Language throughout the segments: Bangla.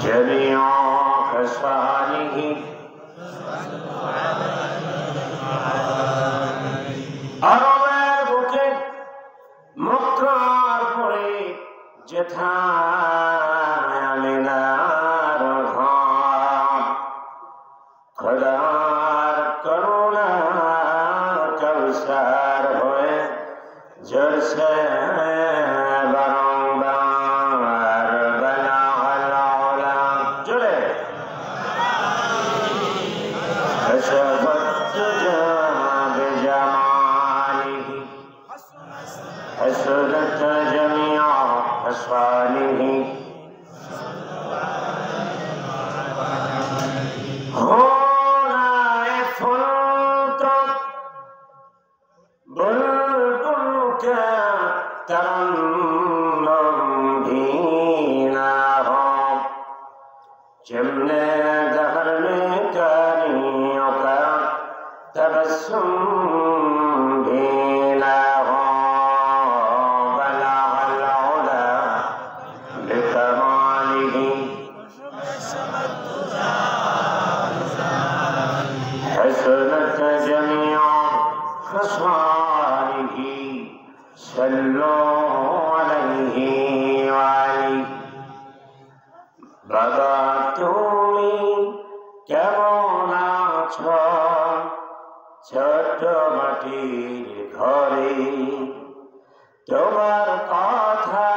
جميع خصاله আরবের বুকে মক্কার পরে যেথায় আমিনার ঘর খোদার করুণা কৌসার হয়ে ঝরছে বারংবার বালাগাল আলাম জোরে حسبت بجماله حسنت جميع خصاله هنا فلت بلبلك ترنم بينهم جمله دهر में कनियों का तबस्सुम भीना हो बलागल उला बिकमालिही हसनत जमीअ खसालिही सल्लु अलैहि वाली बाबा তুমি কেমন আছো ছোট মাটির ঘরে তোমার কথা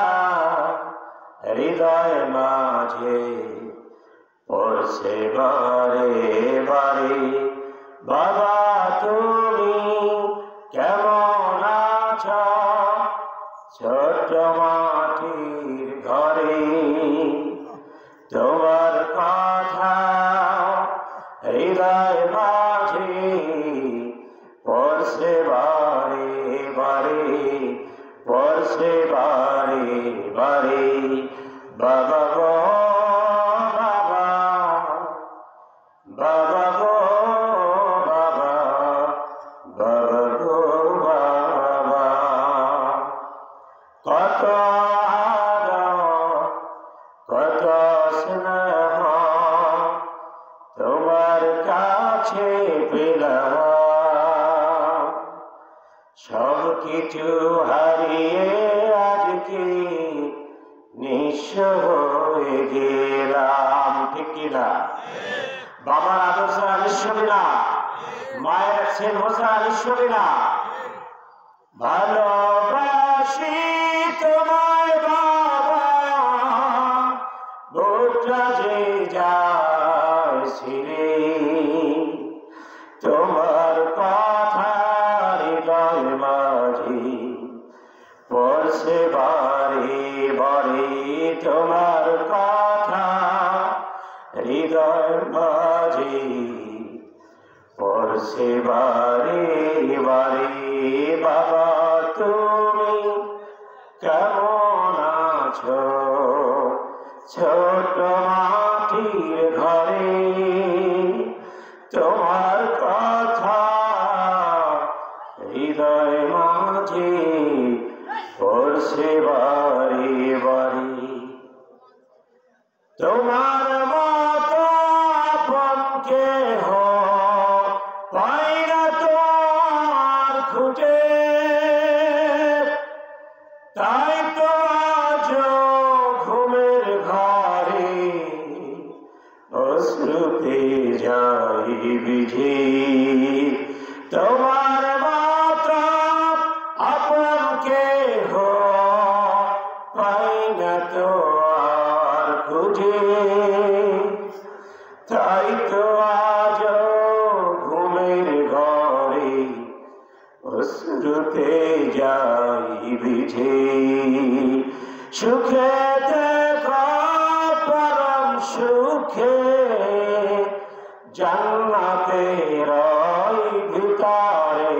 হৃদয় মাঝে পড়ছে বারে বারে বাবা তুমি কেমন আছো ছোট মাটির ঘরে তোমার কথা হৃদয় মাঝে পড়ছে বারে বারে পড়ছে বারে বারে বাবা গো বাবা বাবা গো বাবা বাবা গো বাবা কত কত স্নেহ তোমার কাছে পেলাম সব কিছু হারিয়ে আজকে নিঃস্ব হয়ে গেলাম ঠিক কিনা বাবার আদর্শ নিঃস্ব বিনা মায়ের সেন হোসা নিঃস্ব বিনা ভালোবাসি তোমায় বাবা বুকটা যে যায় ছিঁড়ে তোমার কথা হৃদয় মাঝে পড়ছে বারে বারে তোমার কথা হৃদয় মাঝে পড়ছে বারে বারে বাবা তুমি কেমন আছো ছোট মাটির ঘরে তোমার কথা হৃদয় মাঝে পড়ছে বারে বারে তোমার মতো আপন কেহ পাই না তোমার খুঁজে তাই তো আজ ঘুমের ঘরে অশ্রুতে যাই বিঝে তোমার মতো আপন কেহ পাই না তো আর খুঁজে তাই তো আজ ঘুমের ঘরে অশ্রুতে যাই বিঝে সুখে দেখো পরম সুখে জান্নাতের ভিতরে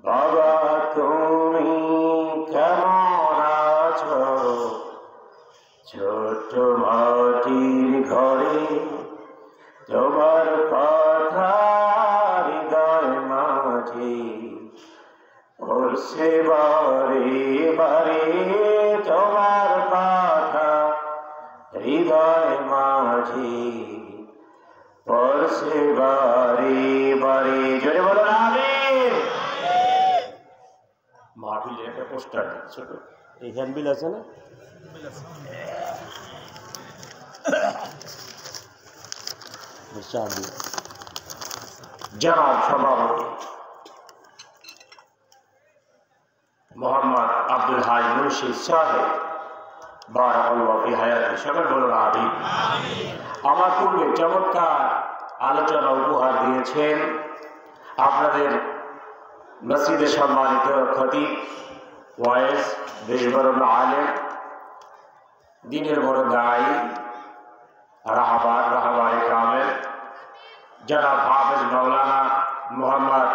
বাবা তুমি কেমন আছো ছোট মাটির ঘরে তোমার কথা হৃদয় মাঝে পড়ছে বারে বারে তোমার কথা মাহফিলে একটা পোস্টার ছোট এই হ্যান্ডবিল আছে না জনাব সভাপতি মোহাম্মদ আব্দুল হাই মুর্শিদ সাহেব বারাকাল্লাহু ফি হায়াতি সকল বলুন আমিন। আমার পূর্বে চমৎকার আলোচনা উপহার দিয়েছেন আপনাদের মসজিদে সম্মানিত খতিব ওয়াইজ বেশ বড় আলেম দিনের বড় দায়ী রাহবারে কামেল জনাব হাফেজ মাওলানা মোহাম্মদ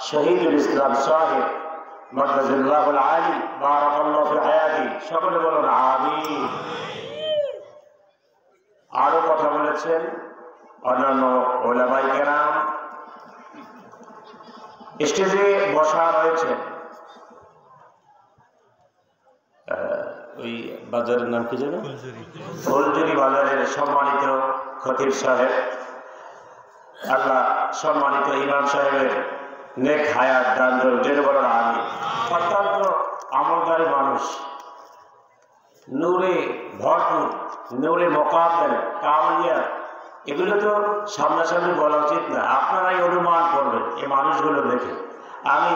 শহীদুল ইসলাম সাহেব মাদ্রাজুল্লাহুল আলী বারাকাল্লাহু ফি হায়াতি সকলে বলুন আমিন। আরো কথা বলেছেন অন্যান্য ওলামায়ে কেরাম। স্টেজে বসা রয়েছে ওই বাজারের নাম কি জানো ফুলজুরি বাজারের সম্মানিত খতিব সাহেব, আল্লাহ সম্মানিত ইমাম সাহেবের নেক হায়াত দান করুন জেনে বলার আমি অত্যন্ত আমলদারি মানুষ, নূরে ভরপুর, নূরে মোকাবেল কামিয়া, এগুলো তো সামনাসামনি বলা উচিত না, আপনারাই অনুমান করবেন এই মানুষগুলো দেখে। আমি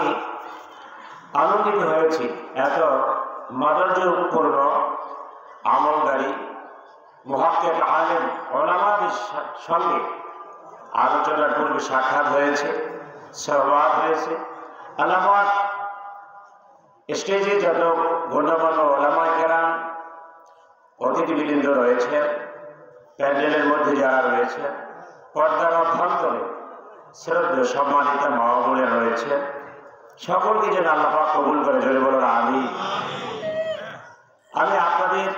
আনন্দিত হয়েছি এত মাদরজপূর্ণ আমলদারি মুহাক্কিক আলেম ওলামাদের সঙ্গে আলোচনার পূর্বে সাক্ষাৎ হয়েছে, সহবাদ হয়েছে। আল্লাহ স্টেজে যত গণ্যমান্য ওলামায়ে কেরাম অতিথিবৃন্দ রয়েছেন, প্যান্ডেলের মধ্যে যারা রয়েছে, পর্দার অভ্যন্তরে শ্রদ্ধেয় সম্মানিত মা বোনেরা রয়েছে, সকলকে যেন আল্লাহ পাক কবুল করে জোরে বলুন আমিন। আমি আপনাদের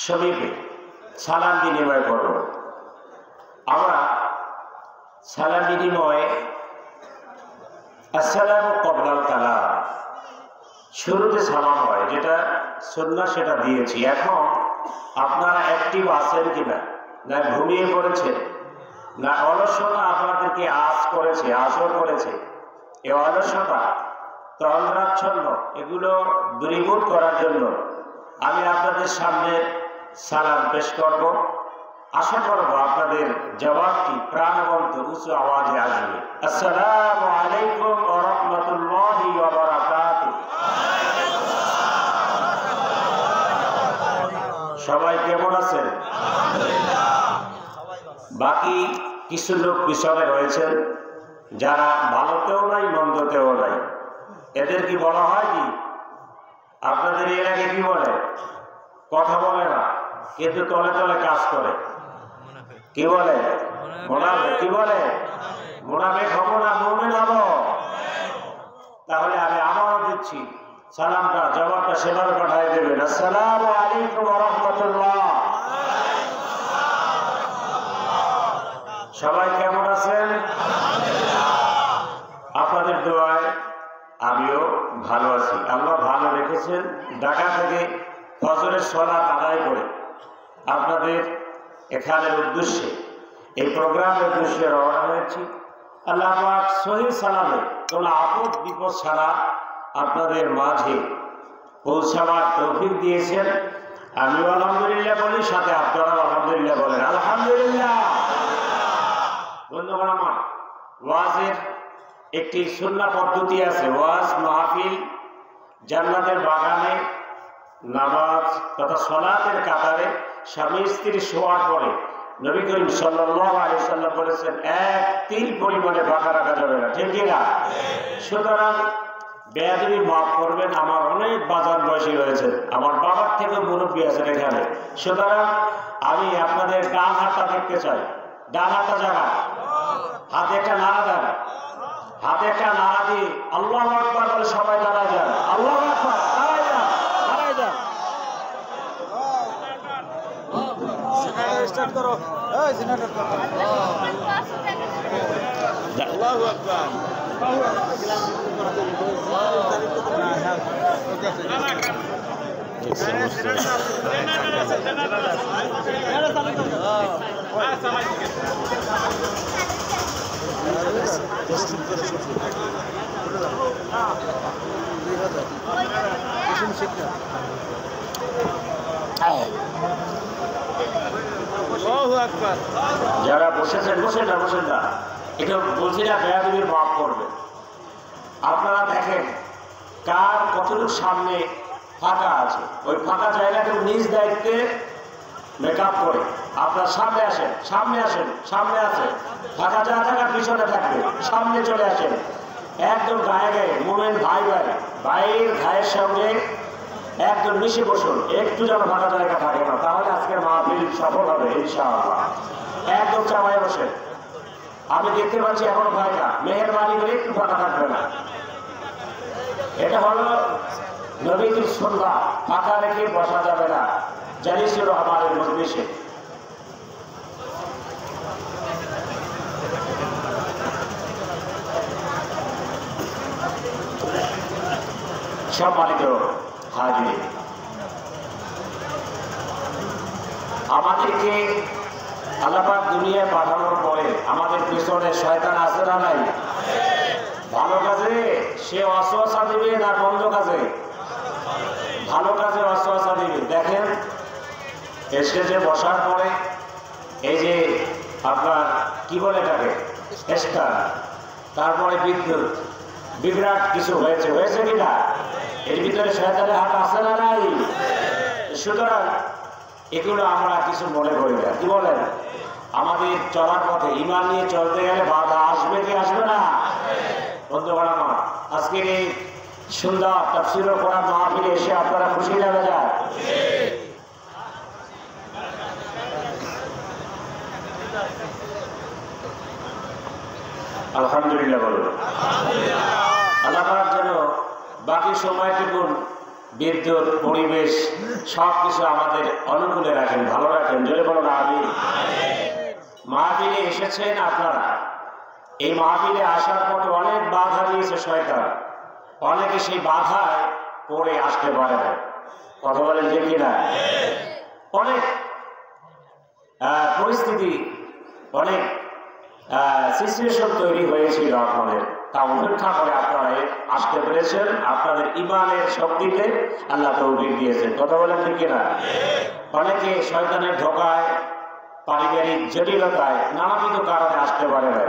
সমীপে সালাম বিনিময় করব। আমরা সালাম বিনিময়ে আসসালামু ক্বাবলাল কালাম শুরুতে সালাম হয়, যেটা সুন্নাহ সেটা দিয়েছি। এখন আপনারা অ্যাক্টিভ আছেন কিনা, না ঘুমিয়ে পড়েছে, না অলসতা আপনাদেরকে আসর করেছে, এই অলসতা তন্দ্রাচ্ছন্ন এগুলো দূরীভূত করার জন্য আমি আপনাদের সামনে সালাম পেশ করব। আশা করব আপনাদের জবাবটি প্রাণবন্ত উঁচু আওয়াজে আসবে। আসসালামু আলাইকুম ওয়া রাহমাতুল্লাহি ওয়া বারাকাতুহু। সবাই কেমন আছেন? বাকি কিছু লোক পিছনে রয়েছেন যারা ভালোতেও নাই মন্দতেও নাই, এদের কি বলা হয় কি? আপনাদের এর আগে কি বলে? কথা বলে না কিন্তু তলে তলে কাজ করে। কি বলে? মুনাফিক। কি বলে? মুনাফিক হব না মুমিন হব? তাহলে আমি আবারও দিচ্ছি সালামটা, জবাবটা সেভাবে পাঠিয়ে দেবেন। আসসালামু আলাইকুম ওয়া রাহমাতুল্লাহ। সবাই কেমন আছেন? আপনাদের দোয়ায় আমিও ভালো আছি। আল্লাহ ভালো রেখেছেন। ঢাকা থেকে ফজরের সালাত আদায় করে আপনাদের এখানের উদ্দেশ্যে, এই প্রোগ্রামের উদ্দেশ্যে রওনা হয়েছি। আল্লাহ পাক সহি সালামে কোনো আপদ বিপদ ছাড়া আপনাদের মাঝে পৌঁছাবার তৌফিক দিয়েছেন। আমিও আলহামদুলিল্লাহ বলি, সাথে আপনারাও আলহামদুলিল্লাহ বলেন। আলহামদুলিল্লাহ। বন্ধুগণ আমার, ওয়াজের একটি সুন্নাহ পদ্ধতি আছে। ওয়াজ মাহফিল জান্নাতের বাগানে নামাজ তথা সালাতের কাতারে স্বামী স্ত্রী শোয়ার পরে নবী করিম সাল্লাল্লাহু আলাইহি সাল্লাম বলেছেন এক তিল পরিমাণে বাঁকা রাখা যাবে না, ঠিক কিনা? সুতরাং বেয়াদবি মাফ করবেন, আমার অনেক বাজার বয়সী রয়েছে, আমার বাবার থেকে মুরব্বী আছেন এখানে। সুতরাং আমি আপনাদের ডান হাতটা দেখতে চাই। ডান হাতটা জায়গা, হাতে একটা নাড়া দেন, হাতে একটা নাড়া দিয়ে আল্লাহু আকবার বলে সবাই দাঁড়ায় যান। আল্লাহু আকবার, দাঁড়ায় যান, দাঁড়ায় যান। স্টার্ট করো, এই সিনেটর করো। আল্লাহু আকবার। যারা বসেছেন বসেন না এটা বলছি না, বেয়াদবির মাফ করবেন। আপনারা দেখেন কার কতটুকু সামনে ফাঁকা আছে, ওই ফাঁকা জায়গাটা নিজ দায়িত্বে মেকআপ করে আপনার সামনে আসেন, সামনে আসেন, ফাঁকা জায়গা থাকার পিছনে থাকবে, সামনে চলে আসেন, একদম গায়ে মোমেন্ট ভাইয়ের গায়ের সঙ্গে একদম মিশে বসুন, একটু যেন ফাঁকা জায়গা থাকে না, তাহলে আজকের মাহফিল সফল হবে ইনশাআল্লাহ। একদম চাপায় বসে, আমি দেখতে পাচ্ছি এখন ফাঁকা, মেহেরবানি করে একটু ফাঁকা থাকবে না। এটা হলো নবীজির সুন্নাহ, ফাঁকা রেখে বসা যাবে না। জালিসুর রহমানের মজলিসে সম্মানিত হাজির, আমাদেরকে আল্লাহ পাক দুনিয়ায় পাঠানোর পরে আমাদের পিছনে শয়তান আছে না নাই? ভালো কাজে সে ওয়াসওয়াসা দিবে না মন্দ কাজে? ভালো কাজে ওয়াসওয়াসা দিবে। দেখেন স্টেজে বসার পরে এই যে আপনার কি বলে এটাকে স্টার, তারপরে বিদ্যুৎ, বিরাট কিছু হয়েছে কিনা? এর ভিতরে শয়তানের হাত আছে না নাই? সুতরাং এগুলো আমরা কিছু মনে করি না। কি বলেন? আমাদের চলার পথে ঈমান নিয়ে চলতে গেলে বাধা আসবে কি আসবে না? বন্ধুগণ আমার, আজকের এই সুন্দর তাফসীর কোরআন মাহফিলে এসে আপনারা খুশি লাগা যায়? আলহামদুলিল্লাহ বলুন। আল্লাহ পাক যেন বাকি সময়টুকু বিদ্যুৎ, পরিবেশ সবকিছু আমাদের অনুকূলে রাখেন, ভালো রাখেন। জোরে বলুন আমিন। মাহফিলে এসেছেন আপনারা, এই মাহফিলে আসার পথে অনেক বাধা দিয়েছে শয়তান, অনেকে সেই বাধায় পড়ে আসতে পারে না। কথা বলেন যে কিনা? অনেক পরিস্থিতি, অনেক সিচুয়েশন তৈরি হয়েছিল আপনাদের, তা উপেক্ষা করে আপনারা আসতে পেরেছেন। আপনাদের ঈমানের শক্তিতে আল্লাহ তৌফিক দিয়েছেন। কথা বলেন ঠিক কিনা? অনেকে শয়তানের ধোঁকায়, পারিবারিক জটিলতায়, নানাবিধ কারণে আসতে পারে না।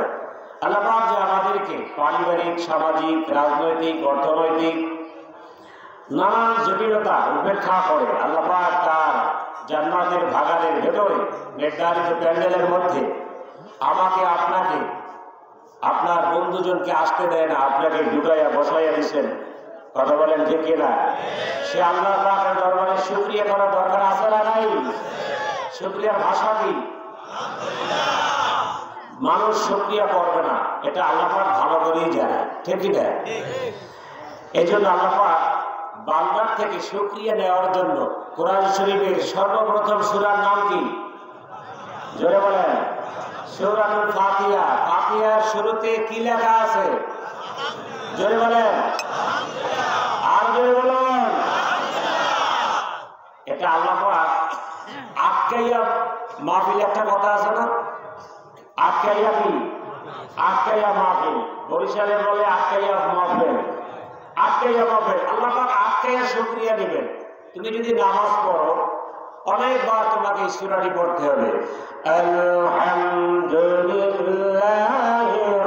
আল্লাহ পাক যে আমাদেরকে পারিবারিক, সামাজিক, রাজনৈতিক, অর্থনৈতিক নানান জটিলতা উপেক্ষা করে আল্লাহ পাক তার জান্নাতের বাগানের ভেতরে নির্ধারিত প্যান্ডেলের মধ্যে আমাকে, আপনাকে, আপনার বন্ধুজনকে আসতে দেয় না, আপনাকে ঢুকাইয়া বসাইয়া দিচ্ছেন। কথা বলেন ঠিক কিনা? সে আল্লাহ পাকের দরবারে শুকরিয়া করার দরকার আছে না নাই? শুকরিয়ার ভাষা কি? মানুষ শুকরিয়া করবে না, এটা আল্লাহ পাক ভালো করেই জানে, ঠিক কিনা? এই জন্য আল্লাহ পাক বান্দার থেকে শুকরিয়া নেওয়ার জন্য কোরআন শরীফের সর্বপ্রথম সূরার নাম কি? জোরে বলেন। সূরাতুল ফাতিহা। ফাতিহার শুরুতে কি লেখা আছে? জোরে বলেন, আর জোরে বলুন। এটা আল্লাহ পাক আটকাইয়া মাহফিল, একটা কথা আছে না, আটকাইয়া কি? আটকাইয়া মাহফিল। বরিশালে বলে আটকাইয়া মাহফিল, আটকাইয়া মাহফিল। আল্লাহ পাক আটকাইয়া শুকরিয়া দিবেন। তুমি যদি নামাজ পড়ো অনেকবার তোমাকে এই সূরাটি পড়তে হবে, আলহামদুলিল্লাহি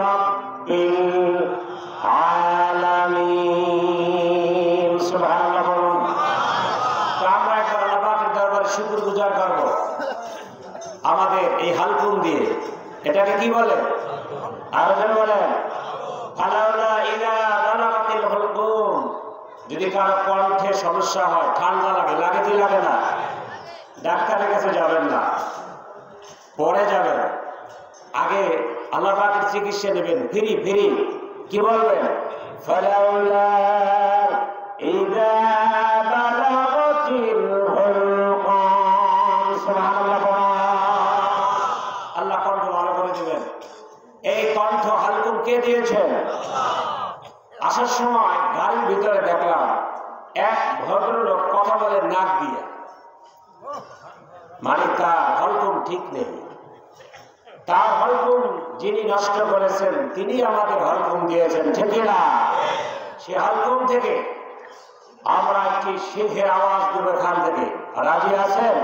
রাব্বিল আলামিন। সুবহানাল্লাহ বলুন। তো আমরা একবার আল্লাহ পাকের দরবারে শুকরগুজার করব আমাদের এই হালকুম দিয়ে। এটাকে কি বলে? আরো যেন বলেন, ফালাউলা ইযা বালাগাতিল হুলকুম। যদি কারো কণ্ঠে সমস্যা হয়, ঠান্ডা লাগে, লাগে কি লাগে না? ডাক্তারের কাছে যাবেন না, পরে যাবেন। আগে আল্লাহ পাকের চিকিৎসা নেবেন, ফ্রি। কি বলবেন? ফালাউলা ইযা বালাগাতিল হুলকুম। সুবহানাল্লাহ। আল্লাহ কণ্ঠ ভালো করে দিবেন। এই কণ্ঠ হালকুম কে দিয়েছেন? আসার সময় গাড়ির ভিতরে দেখলাম এক ভদ্রলোক কথা বলে নাক দিয়ে, মানে তার হলকুম ঠিক নেই। তার হলকুম যিনি নষ্ট করেছেন তিনি আমাদের হলকুম দিয়েছেন, ঠিক না? সে হলকুম থেকে আমরা একটি সিংহের আওয়াজ দেব এখান থেকে, রাজি আছেন?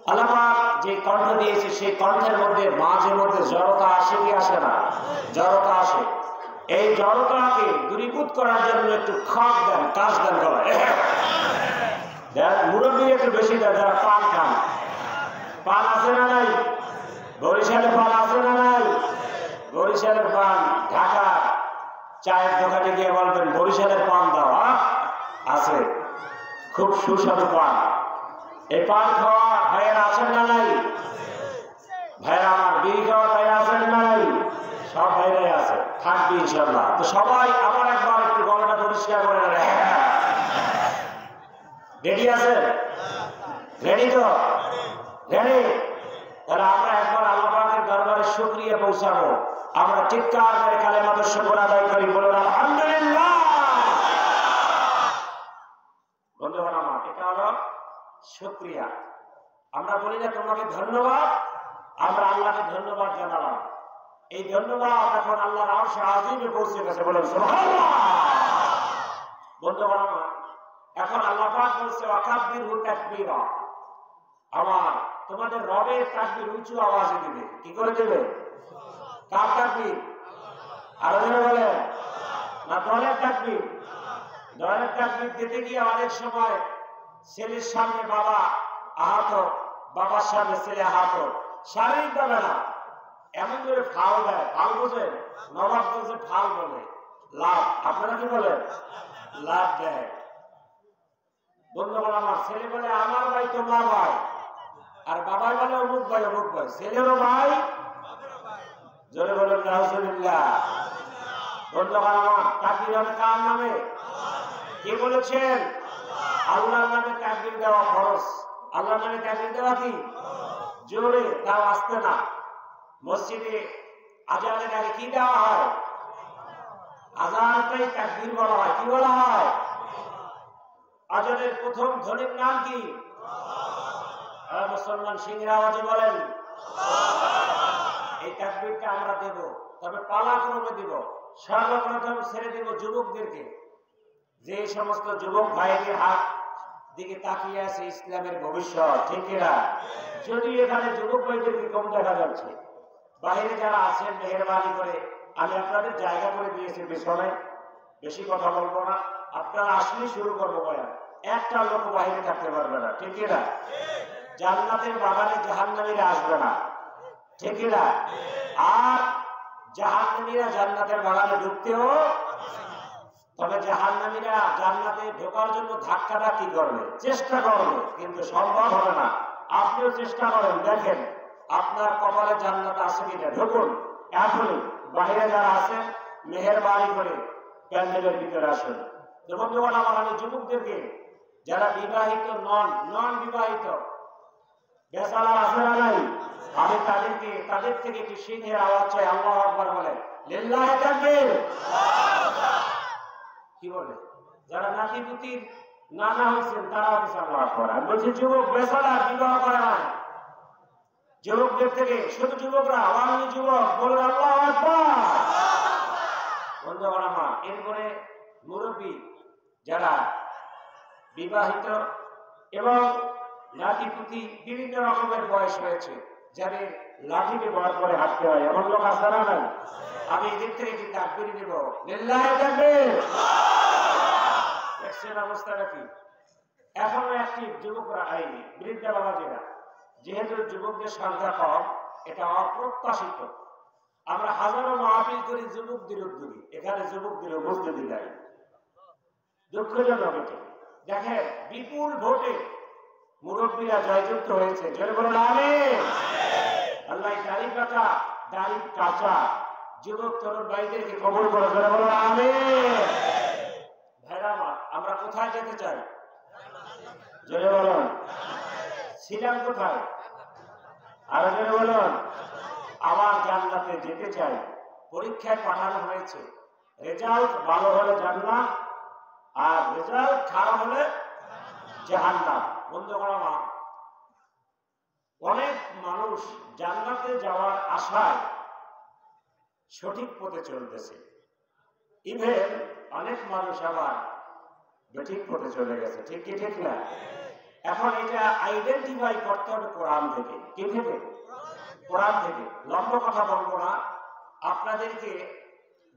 আল্লাহ পাক যে কণ্ঠ দিয়েছে সেই কণ্ঠের মধ্যে মাঝে মধ্যে জড়তা আসে কি আসে না? জড়তা আসে। এই জড়তাকে দূরীভূত করার জন্য একটু খাপ দেন, কাজ দেন গলায়। মুরব্বী একটু বেশি দেন, যারা পান খান। পান আছে না নাই? বরিশালে পান আছে না নাই? বরিশালের পান ঢাকা চায়ের দোকানে গিয়ে বলবেন বরিশালের পান দাও, আছে, খুব সুস্বাদু পান। এই পান খাওয়া ভাইয়েরা আছেন না নাই? ভাইয়েরা আমার বিড়ি খাওয়া ভাইয়েরা আছেন না নাই? সব ভাইরাই আছে, থাকবে ইনশাল্লাহ। তো সবাই আবার একবার একটু গলাটা পরিষ্কার করে নেবে। রেডি আছে? রেডি তো? রেডি? তাহলে আমরা একবার আল্লাহ পাকের দরবারে শুকরিয়া পৌঁছাবো। আমরা চিৎকার করে কালেমাতুশ শুকর আদায় করি, বলুন আলহামদুলিল্লাহ। বন্ধুগণ আমার, এটা হলো শুকরিয়া। আমরা বলি না তোমাকে ধন্যবাদ, আমরা আল্লাহকে ধন্যবাদ জানালাম। এই ধন্যবাদ এখন আল্লাহর আরশে আজিমে পৌঁছে গেছে, বলুন সুবহানাল্লাহ। বন্ধুগণ আমার, এখন আল্লাহ পাক বলছে ওয়াকাব্বিরহু তাকবীরা। আমার তোমাদের রবের তাকবীর উঁচু আওয়াজে দিবে। কি করে দিবে? কার তাকবীর? আরো জোরে বলেন না, দলের তাকবীর? দলের তাকবীর দিতে গিয়ে অনেক সময় ছেলের সামনে বাবা আহত, বাবার সামনে ছেলে আহত, শারীরিকভাবে না, এমন করে ফাল দেয়। ফাল বোঝেন? নবাব বলছে ফাল বলে লাভ। আপনারা কি বলেন? লাভ দেয়। বন্ধুগণ আমার, ছেলে বলে আমার ভাই তোমার ভাই, আর বাবাই বলে অমুক ভাই অমুক ভাই। ছেলেরও ভাই, জোরে বলেন আলহামদুলিল্লাহ। বন্ধুগণ আমার, তাকবীর হবে কার নামে? কে বলেছেন? আল্লাহর নামে তাকবীর দেওয়া ফরজ। আল্লাহর নামে তাকবীর দেওয়া কি? জোরে দাও, আসতে না। মসজিদে আজানের আগে কি দেওয়া হয়? আজানটাই তাকবীর বলা হয়। কি বলা হয়? আজানের প্রথম ধ্বনির নাম কি? মুসলমান সিংহের আওয়াজে বলেন। এই তাকবীরটা আমরা দেব, তবে পালাক্রমে দিব। সর্বপ্রথম ছেড়ে দেব যুবকদেরকে। যে সমস্ত যুবক ভাইদের হাত দিকে তাকিয়ে আছে ইসলামের ভবিষ্যৎ, ঠিক না? যদি এখানে যুবক ভাইদেরকে কম দেখা যাচ্ছে, বাইরে যারা আছেন মেহেরবানি করে আমি আপনাদের জায়গা করে দিয়েছি পিছনে, বেশি কথা বলবো না। আপনারা আসলে শুরু করবো বয়ান। একটা লোক বাইরে থাকতে পারবে না, ঠিক না? জান্নাতের বাগানে জাহান্নামীরা আসবে না, ঠিক না? আর জাহান্নামীরা জান্নাতের বাগানে ঢুকতেও, তবে জাহান্নামীরা জান্নাতে ঢোকার জন্য ধাক্কাধাক্কি করবে, চেষ্টা করবে, কিন্তু সম্ভব হবে না। আপনিও চেষ্টা করেন, দেখেন আপনার কপালে জান্নাত আছে কিনা। ঢুকুন এখনই। বাইরে যারা আছেন মেহেরবানি করে প্যান্ডেলের ভিতরে আসুন। বন্ধুগণ আমার, আমি যুবকদেরকে, যারা বিবাহিত নন বিবাহিত বেচারা আছে না নাই, আমি তাদের থেকে একটি সিংহের আওয়াজ চাই। আল্লাহু আকবার বলেন, লিল্লাহি তাকবীর। কি বলে? যারা নাতিপুতির নানা হয়েছেন তারা হচ্ছে আল্লাহু আকবার। আমি বলছি যুবক বেচারা বিবাহ করে না, যুবকদের থেকে শুধু যুবকরা, আওয়ামী যুবক বলুন আল্লাহু আকবার। বন্ধুগণ আমার, এরপরে মুরব্বী যারা বিবাহিত এবং নাতিপুতি বিভিন্ন রকমের বয়স হয়েছে, যাদের লাঠি ব্যবহার করে হাঁটতে হয়, এমন লোক আছে না নাই? আমি এদের থেকে কি তাকবীর দেব? লিল্লাহি তাকবীর। দেখছেন অবস্থাটা কি? এখনো একটি যুবকরা, এই বৃদ্ধা বাবাজিরা, যেহেতু যুবকদের সংখ্যা কম, এটা অপ্রত্যাশিত। আমরা হাজারো মাহফিল করি যুবকদের উদ্যোগে, এখানে যুবকদের উপস্থিতি নাই, দুঃখজনক এটা। দেখেন বিপুল ভোটে মুরব্বীরা জয়যুক্ত হয়েছে, জোরে বলুন আমিন। আল্লাহ দাড়ি কাঁচা যুবক তরুণ ভাইদেরকে কবুল করে, জোরে বলুন আমিন। ভাইরা আমার, আমরা কোথায় যেতে চাই? জোরে বলুন। ছিলাম কোথায়? আরো জোরে বলুন। আবার জান্নাতে যেতে চাই। পরীক্ষায় পাঠানো হয়েছে, রেজাল্ট ভালো হলে জান্নাত, আর রেজাল্ট খারাপ হলে জাহান্নাম। বন্ধুগণ আমার, অনেক মানুষ জান্নাতে যাওয়ার আশায় সঠিক পথে চলতেছে। ইভেন অনেক মানুষ আবার ঠিক পথে চলে গেছে, ঠিক কি ঠিক না? এখন এটা আইডেন্টিফাই করতে হবে কোরআন থেকে। কি থেকে? কোরআন থেকে। লম্বা কথা বলবো না, আপনাদেরকে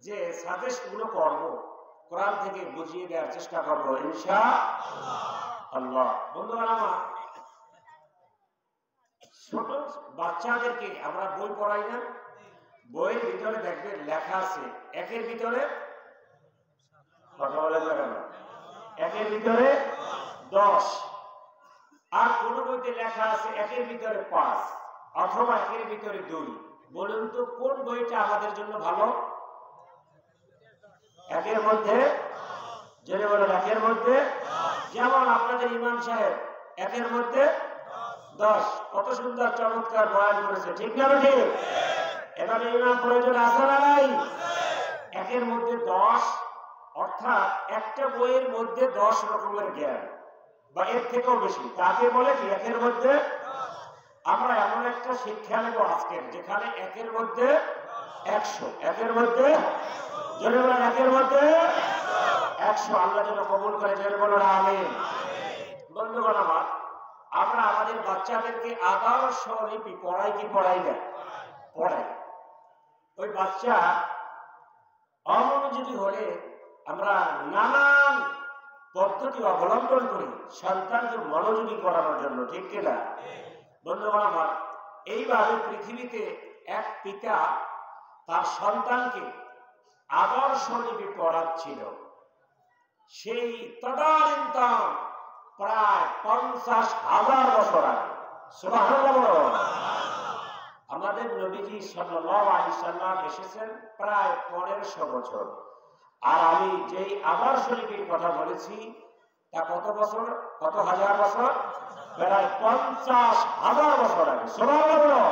যে সাজেস্ট গুলো করবো কোরআন থেকে বুঝিয়ে দেওয়ার চেষ্টা করবো ইনশাআল্লাহ। বন্ধুরা আমার, ছোট বাচ্চাদেরকে আমরা বই পড়াই না, বইয়ের ভিতরে দেখবেন লেখা আছে একের ভিতরে, কথা বলেন না কেন, একের ভিতরে 10, আর কোন বইতে লেখা আছে একের ভিতরে 5 অথবা একের ভিতরে 2। বলুন তো কোন বইটা আমাদের জন্য ভালো? একের মধ্যে, জেনে বলেন একের মধ্যে। যেমন আপনাদের ইমাম সাহেব একের মধ্যে 10, কত সুন্দর চমৎকার বয়ান করেছে, ঠিক না ঠিক? এখানে ইমাম প্রয়োজন আছে না নাই? একের মধ্যে 10 অর্থাৎ একটা বইয়ের মধ্যে 10 রকমের জ্ঞান বা এর থেকেও বেশি, তাকে বলে কি একের মধ্যে। আমরা এমন একটা শিক্ষা নেব আজকের যেখানে একের মধ্যে 100, একের মধ্যে, জোরে বলেন একের মধ্যে 100। আল্লাহ যেন কবুল করে, জোরে বলেন আমিন। বন্ধুগণ আমার, আমরা আমাদের বাচ্চাদেরকে আদর্শ লিপি পড়াই কি পড়াই না? পড়াই। ওই বাচ্চা অমনোযোগী হলে আমরা নানান পদ্ধতি অবলম্বন করি সন্তানকে মনোযোগী করানোর জন্য, ঠিক কিনা? বন্ধুগণ আমার, এইভাবে পৃথিবীতে এক পিতা তার সন্তানকে আদর্শ লিপি পড়াচ্ছিল। সেই তদানীন্তন প্রায় 50,000 বছর আগে। সুবহানাল্লাহ। আমাদের নবীজি সাল্লাল্লাহু আলাইহি সাল্লাম এসেছেন প্রায় 1500 বছর। আর আমি যেই আদর্শ লিপির কথা বলেছি তা কত বছর, কত হাজার বছর? প্রায় 50,000 বছর আগে। সুবহানাল্লাহ।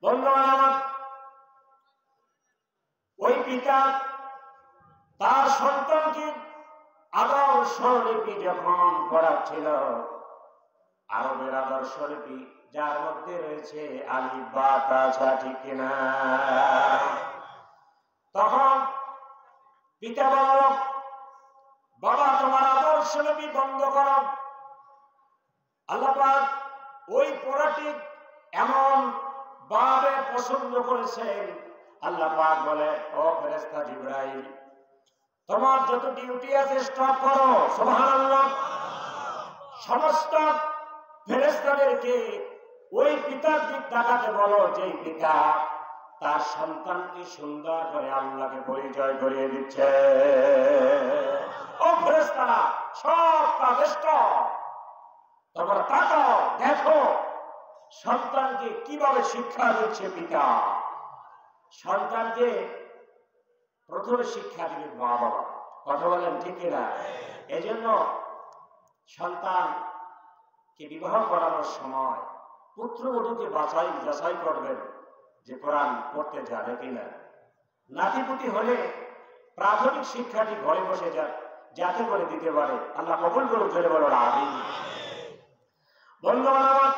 বন্ধুগণ আমার, ওই পিতা তার সন্তানকে আদর্শ লিপি যখন পড়াচ্ছিল, আরবের আদর্শ লিপি যার মধ্যে রয়েছে আলিফ বা তা, ঠিক কিনা? তখন পিতা বলল, বাবা তোমার আদর্শ লিপি বন্ধ করো। আল্লাহ পাক ওই পড়াটি এমন ভাবে পছন্দ করেছেন, আল্লাহ পাক বলে, ও ফেরেশতা জিবরাইল, তোমার যত ডিউটি আছে স্টপ করো। সুবহানাল্লাহ। সমস্ত ফেরেশতাদেরকে ওই পিতার দিক তাকাতে বলো যেই পিতা তার সন্তানকে সুন্দর করে আল্লাহকে পরিচয় করিয়ে দিচ্ছে। ও ফেরেশতারা, সব কাজেষ্ট তোমরা তাকাও, দেখো সন্তানকে কিভাবে শিক্ষা দিচ্ছে পিতা। সন্তানকে প্রথমে শিক্ষা দিবে মা বাবা, কথা বলেন ঠিক কিনা? এজন্য সন্তানকে বিবাহ করানোর সময় পুত্রবধূকে যাচাই করবেন যে কোরআন পড়তে জানে কিনা। নাতিপুতি হলে প্রাথমিক শিক্ষাটি ঘরে বসে যাতে করে দিতে পারে। আল্লাহ কবুল করুন, জোরে বলো আমিন। বন্ধুগণ আমার,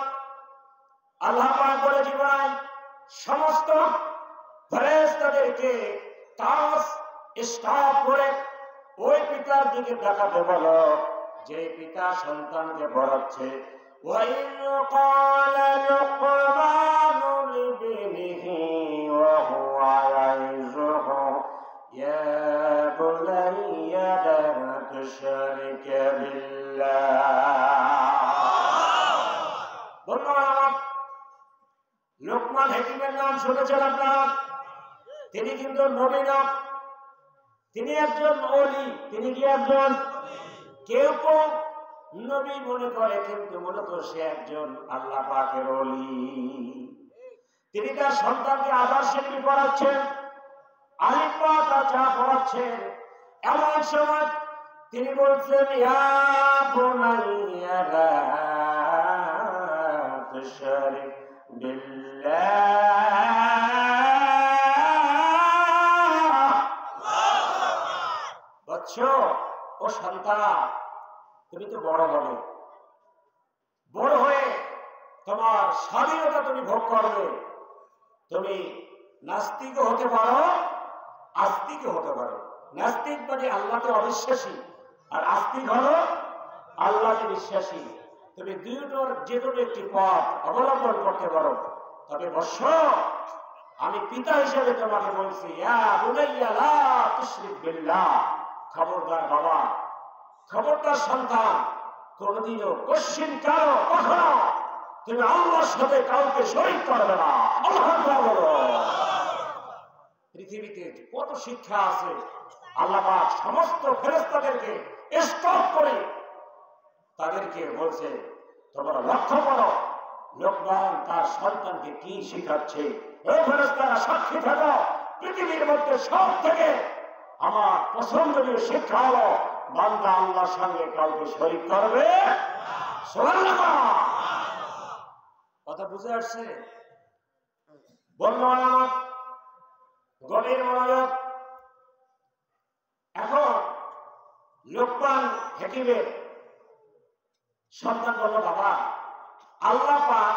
আল্লাহ পাক বলে জিবরাইল সমস্ত ফেরেশতাদেরকে কাজ স্টপ করে ওই পিতার দিকে দেখাতে বলো যে পিতা সন্তানকে পড়াচ্ছে। وَإِذْ قَالَ لُقْمَانُ لِابْنِهِ وَهُوَ يَعِظُهُ يَا بُنَيَّ لَا تُشْرِكْ بِاللَّهِ। লোকমান হাকিমের নাম শুনেছেন আপনারা? তিনি কিন্তু নবী না, তিনি একজন ওলি। তিনি কি একজন? কেউ কেউ নবী মনে করে, কিন্তু মূলত সে একজন আল্লাহ পাকের ওলি। তিনি তার সন্তানকে আদর্শ লিপি পড়াচ্ছেন, আলিফ বা তা যা পড়াচ্ছেন, এমন সময় তিনি বলছেন, ইয়া বুনাইয়া লা তুশরিক বিল্লাহ। বৎস, ও সন্তান, তুমি তো বড় হবে, বড় হয়ে তোমার স্বাধীনতা তুমি ভোগ করবে। তুমি নাস্তিকও হতে পারো, আস্তিকও হতে পারো। নাস্তিক মানে আল্লাহতে অবিশ্বাসী, আর আস্তিক হলো আল্লাহতে বিশ্বাসী। তুমি দুটোর যে কোনো একটি পথ অবলম্বন করতে পারো। তবে বৎস, আমি পিতা হিসেবে তোমাকে বলছি, ইয়া বুনাইয়া লা তুশরিক বিল্লাহ, খবরদার বাবা, খবরদার সন্তান, কোনদিনও কশ্চিন কারো কখনো তুমি আল্লাহর সাথে কাউকে শরীক করবে না। আল্লাহু আকবার বলো। পৃথিবীতে কত শিক্ষা আছে, আল্লাহ পাক সমস্ত ফেরেশতাদেরকে স্টপ করে তাদেরকে বলছে, তোমরা লক্ষ্য করো লোকমান তার সন্তানকে কি শিখাচ্ছে। ও ফেরেশতারা সাক্ষী থাকো, পৃথিবীর মধ্যে সব থেকে আমার পছন্দনীয় শিক্ষা হলো বান্দা আল্লাহর সঙ্গে কাউকে শরীক করবে। সুবহানাল্লাহ। কথা বুঝে আসছে? বন্ধুগণ আমার, গভীর মনোযোগ। এখন লোকমান হাকিমের সন্তান বলল, বাবা, আল্লাহ পাক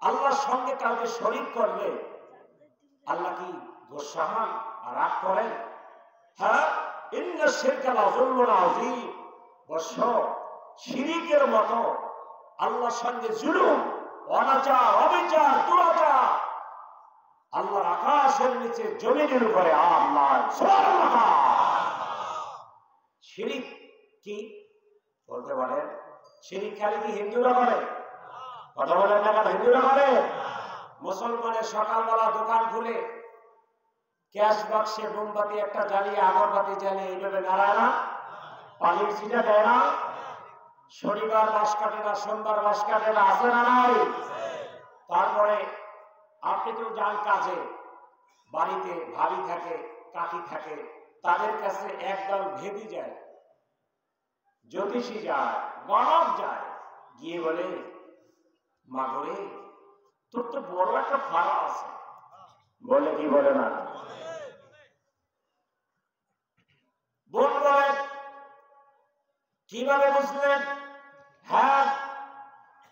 আল্লাহর সঙ্গে কাউকে শরীক করলে আল্লাহ কি গোসা হন, রাগ করেন? হ্যাঁ, ইন্না শিরকা লাযুলমুন আযীম। বৎস, শিরিকের মতো আল্লাহর সঙ্গে জুলুম, অনাচার, অবিচার, দুরাচার আল্লাহর আকাশের নিচে জমিনের উপরে আর নাই। সুবহানাল্লাহ। শিরিক কি বলতে পারেন? শিরিক খালি কি হিন্দুরা করে? কথা বলেন না, হিন্দুরা করে? মুসলমানের সকালবেলা দোকান খুলে ক্যাশ বাক্সে মোমবাতি একটা জ্বালিয়ে, আগরবাতি জ্বালিয়ে এইভাবে নাড়ায় না, পানির ছিটা দেয় না, শনিবার বাস কাটে না, সোমবার বাস কাটে না, আছে না নাই? তারপরে আপনি তো যান কাজে, বাড়িতে ভাবি থাকে, কাকি থাকে, তাদের কাছে একদল ভেদি যায়, জ্যোতিষী যায়, গণক যায়, গিয়ে বলে, মাগরে তোর তো বড় একটা ফাড়া আছে। বলে কি বলে না? বোন বলে, কিভাবে বুঝলেন? হ্যাঁ,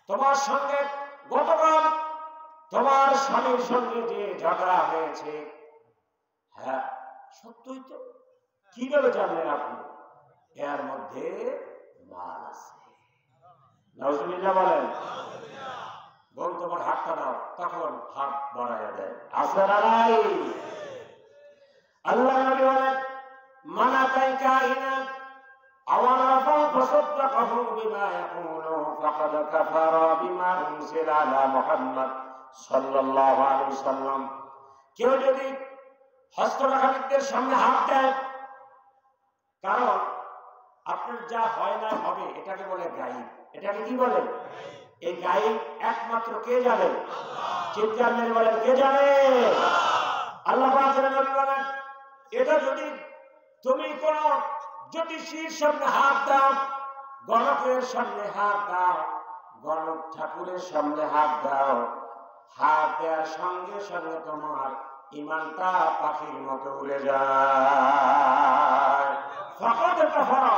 তোমার সঙ্গে গতকাল তোমার স্বামীর সঙ্গে যে ঝগড়া হয়েছে, হ্যাঁ সত্যই তো। কিভাবে জানলেন আপনি? এর মধ্যে মাল আছে। নাউজুবিল্লাহ বলেন। বোন, তোমার হাতটা দাও, তখন হাত বাড়াইয়া দেয়। আছে না নাই? আল্লাহ নবী বলেন, মানা তাইকা ইনা আওয়ারাফা ফাসাদদাকাহু বিমা ইয়াকুলু ফাকাদ কাফারা বিমা উনজিলা আলা মুহাম্মদ সাল্লাল্লাহু আলাইহি ওয়াসাল্লাম। কেউ যদি হস্তরেখাবিদদের সামনে হাত দেয়, কারণ আপনার যা হয় না হবে, এটাকে বলে গায়েব। এটাকে কি বলে? এই গায়েব একমাত্র কে জানে? চিৎকার মেরে বলেন, কে জানে? আল্লাহ পাকের নবী বলেন, এটা যদি তুমি কোন জ্যোতিষীর সামনে হাত দাও, গণকের সামনে হাত দাও, গণক ঠাকুরের সামনে হাত দাও, হাত দেওয়ার সঙ্গে সঙ্গে তোমার ইমানটা পাখির মতো উড়ে যায়। ফাকাদ কাফারা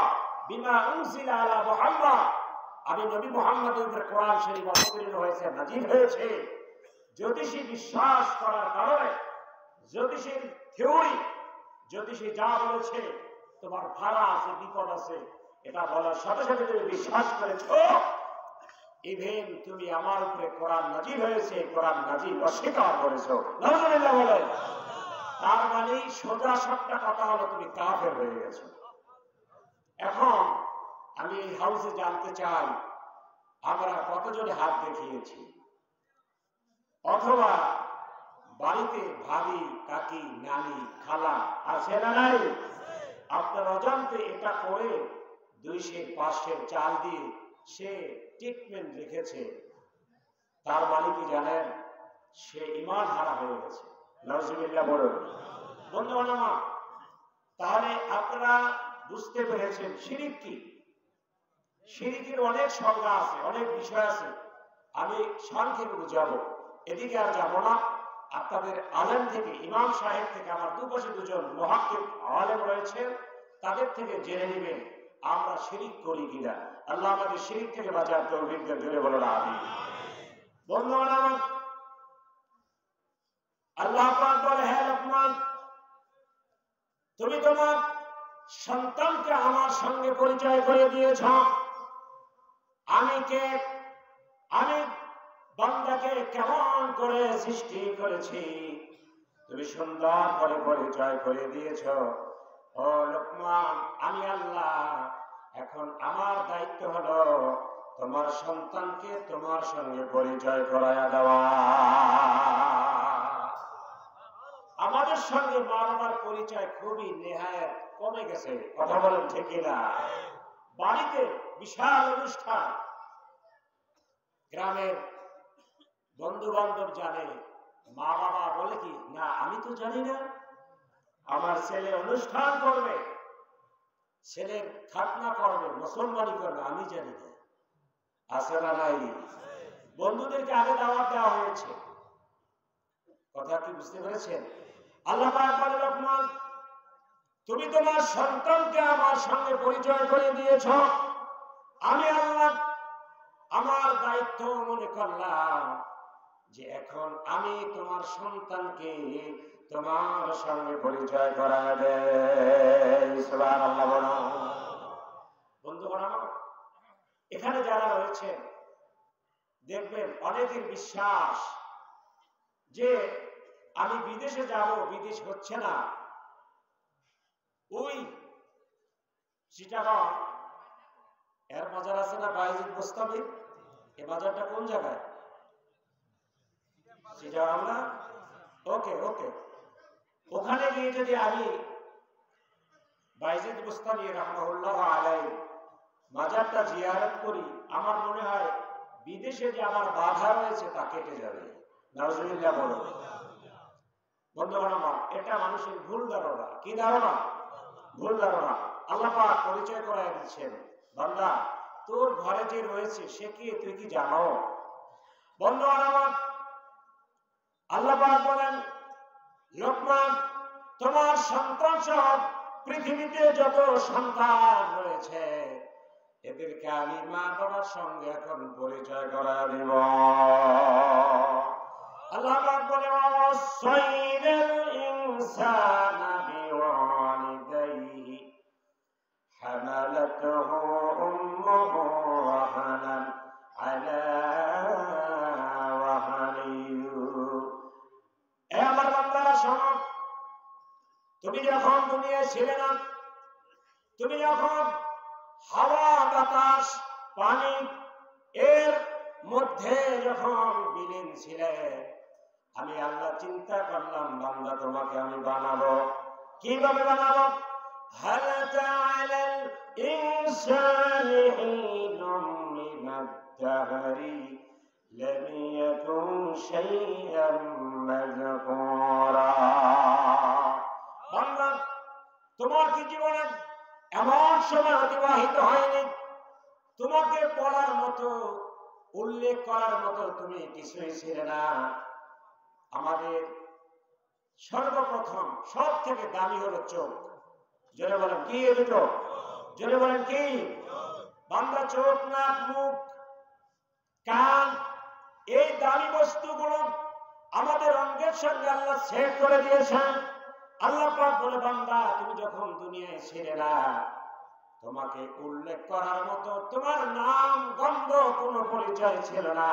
বিমা উনজিলা আলা মুহাম্মদ। আমি নবী মুহাম্মদের উপর কোরআন শরীফ অবতীর্ণ হয়েছে, নাজিল হয়েছে। জ্যোতিষী বিশ্বাস করার কারণে, জ্যোতিষীর থিওরি, জ্যোতিষী যা বলেছে তোমার ভাড়া আছে, বিপদ আছে, এটা বলার সাথে সাথে তুমি বিশ্বাস করেছো, ইভেন তুমি আমার উপরে কোরআন নাজিল হয়েছে, কোরআন নাজিল অস্বীকার করেছো। নাউজুবিল্লাহ বলেন। তার মানে সোজা সাপটা কথা হলো তুমি কাফের হয়ে গেছো। এখন আমি এই হাউসে জানতে চাই, আমরা কতজনে হাত দেখিয়েছি, অথবা বাড়িতে ভাবি, কাকি, নানি, খালা আছে না নাই? আপনার অজান্তে এটা করে 200-500 চাল দিয়ে সে ট্রিটমেন্ট রেখেছে, তার মানে কি জানেন? সে ঈমান হারা হয়ে গেছে। নাউজুবিল্লাহ বলেন। বন্ধুগণ আমার, তাহলে আপনারা বুঝতে পেরেছেন শিরিক কি? শিরিকের অনেক সংজ্ঞা আছে, অনেক বিষয় আছে, আমি সংক্ষেপে বুঝাবো, এদিকে আর যাবো না। আপনাদের আলেম থেকে, ইমাম সাহেব থেকে, আমার দুপাশে দুজন মুহাক্কিক আলেম রয়েছেন, তাদের থেকে জেনে নেবেন আমরা শিরিক করি কিনা। আল্লাহ আমাদের শিরিক থেকে বাঁচার তৌফিক দেন, জোরে বলেন আমিন। বন্ধুগণ আমার, আল্লাহ পাক বলে, হে লোকমান, তুমি তোমার সন্তানকে আমার সঙ্গে পরিচয় করে দিয়েছ। আমি কে, আমি বান্দাকে কেমন করে সৃষ্টি করেছি তুমি সুন্দর করে পরিচয় করে দিয়েছ। ও লোকমান, আমি আল্লাহ, এখন আমার দায়িত্ব হলো তোমার সন্তানকে তোমার সঙ্গে পরিচয় করায়া দেওয়া। আমাদের সঙ্গে মা বাবার পরিচয় খুবই নেহায়েত কমে গেছে, কথা বলেন ঠিক না? বাড়িতে বিশাল অনুষ্ঠান, গ্রামের বন্ধু বান্ধব জানে, মা বাবা বলে কি না আমি তো জানি না, আমার ছেলে অনুষ্ঠান করবে, ছেলের খাতনা করবে, মুসলমানি করবে, আমি জানি না। আছে না নাই? বন্ধুদেরকে আগে দাওয়াত দেওয়া হয়েছে, কথা কি বুঝতে পেরেছেন? আল্লাহ পাক বলে লোকমান, তুমি তোমার সন্তানকে আমার সঙ্গে পরিচয় করে দিয়েছ। আমি আল্লাহ আমার দায়িত্ব মনে করলাম যে এখন আমি তোমার সন্তানকে তোমার সঙ্গে পরিচয় করায় দেই। সুবহানাল্লাহ বলো। বন্ধুগণ আমার, এখানে যারা রয়েছে দেখবেন অনেকের বিশ্বাস যে আমি বিদেশে যাব, বিদেশ হচ্ছে না। ওই চিটাগং এর বাজার আছে না বাইজিদ মুস্তাফি, এই বাজারটা কোন জায়গায়? চিটাগং না? ওকে ওকে, ওখানে গিয়ে যদি আমি বাইজিদ মুস্তাফি রাহমাহুল্লাহ আলাইহি মাজারটা জিয়ারত করি, আমার মনে হয় বিদেশে যে আমার বাধা রয়েছে তা কেটে যাবে। নাউজুবিল্লাহ বলো। বন্ধুগণ আমার, এটা মানুষের ভুল ধারণা। কি ধারণা? ভুল ধারণা। আল্লাহ পাক পরিচয় করায় দিচ্ছেন, বান্দা তোর ঘরে যে রয়েছে সে কি তুই কি জানো? বন্ধুগণ আমার, আল্লাহ পাক বলেন লোকমান, তোমার সন্তান সহ পৃথিবীতে যত সন্তান রয়েছে এদেরকে আমি মা বাবার সঙ্গে এখন পরিচয় করা দিব। আল্লাহ পাক বলে ওয়াসাইনাল ইনসানা বিওয়ালিদাইহি হামালাতুহু উম্মুহু ওয়াহানান আলা ওয়াহানিন। এ আমার বান্দারা শোনো, তুমি যখন দুনিয়ায় ছিলে না, তুমি যখন হাওয়া বাতাস পানি এর মধ্যে যখন বিলীন ছিলে, আমি আল্লাহ চিন্তা করলাম বান্দা তোমাকে আমি বানাবো। কিভাবে বানাবো? হাল তাআলাল ইনসানি হিনুম মিনাদ দাহরি লাম ইয়াকুন শাইআম মাযকুরা। বান্দা, তোমার কি জীবনে এমন সময় অতিবাহিত হয়নি তোমাকে বলার মতো, উল্লেখ করার মতো তুমি কিছুই ছিলে না। আমাদের সর্বপ্রথম সব থেকে দামি হলো চোখ। জোরে বলেন কি? এই দুটো জোরে বলেন কি? বান্দা চোখ, নাক, মুখ, কান, এই দামি বস্তুগুলো আমাদের অঙ্গের সঙ্গে আল্লাহ সেট করে দিয়েছেন। আল্লাহ পাক বলে বান্দা তুমি যখন দুনিয়ায় ছিলে না তোমাকে উল্লেখ করার মতো তোমার নাম গন্ধ কোনো পরিচয় ছিল না।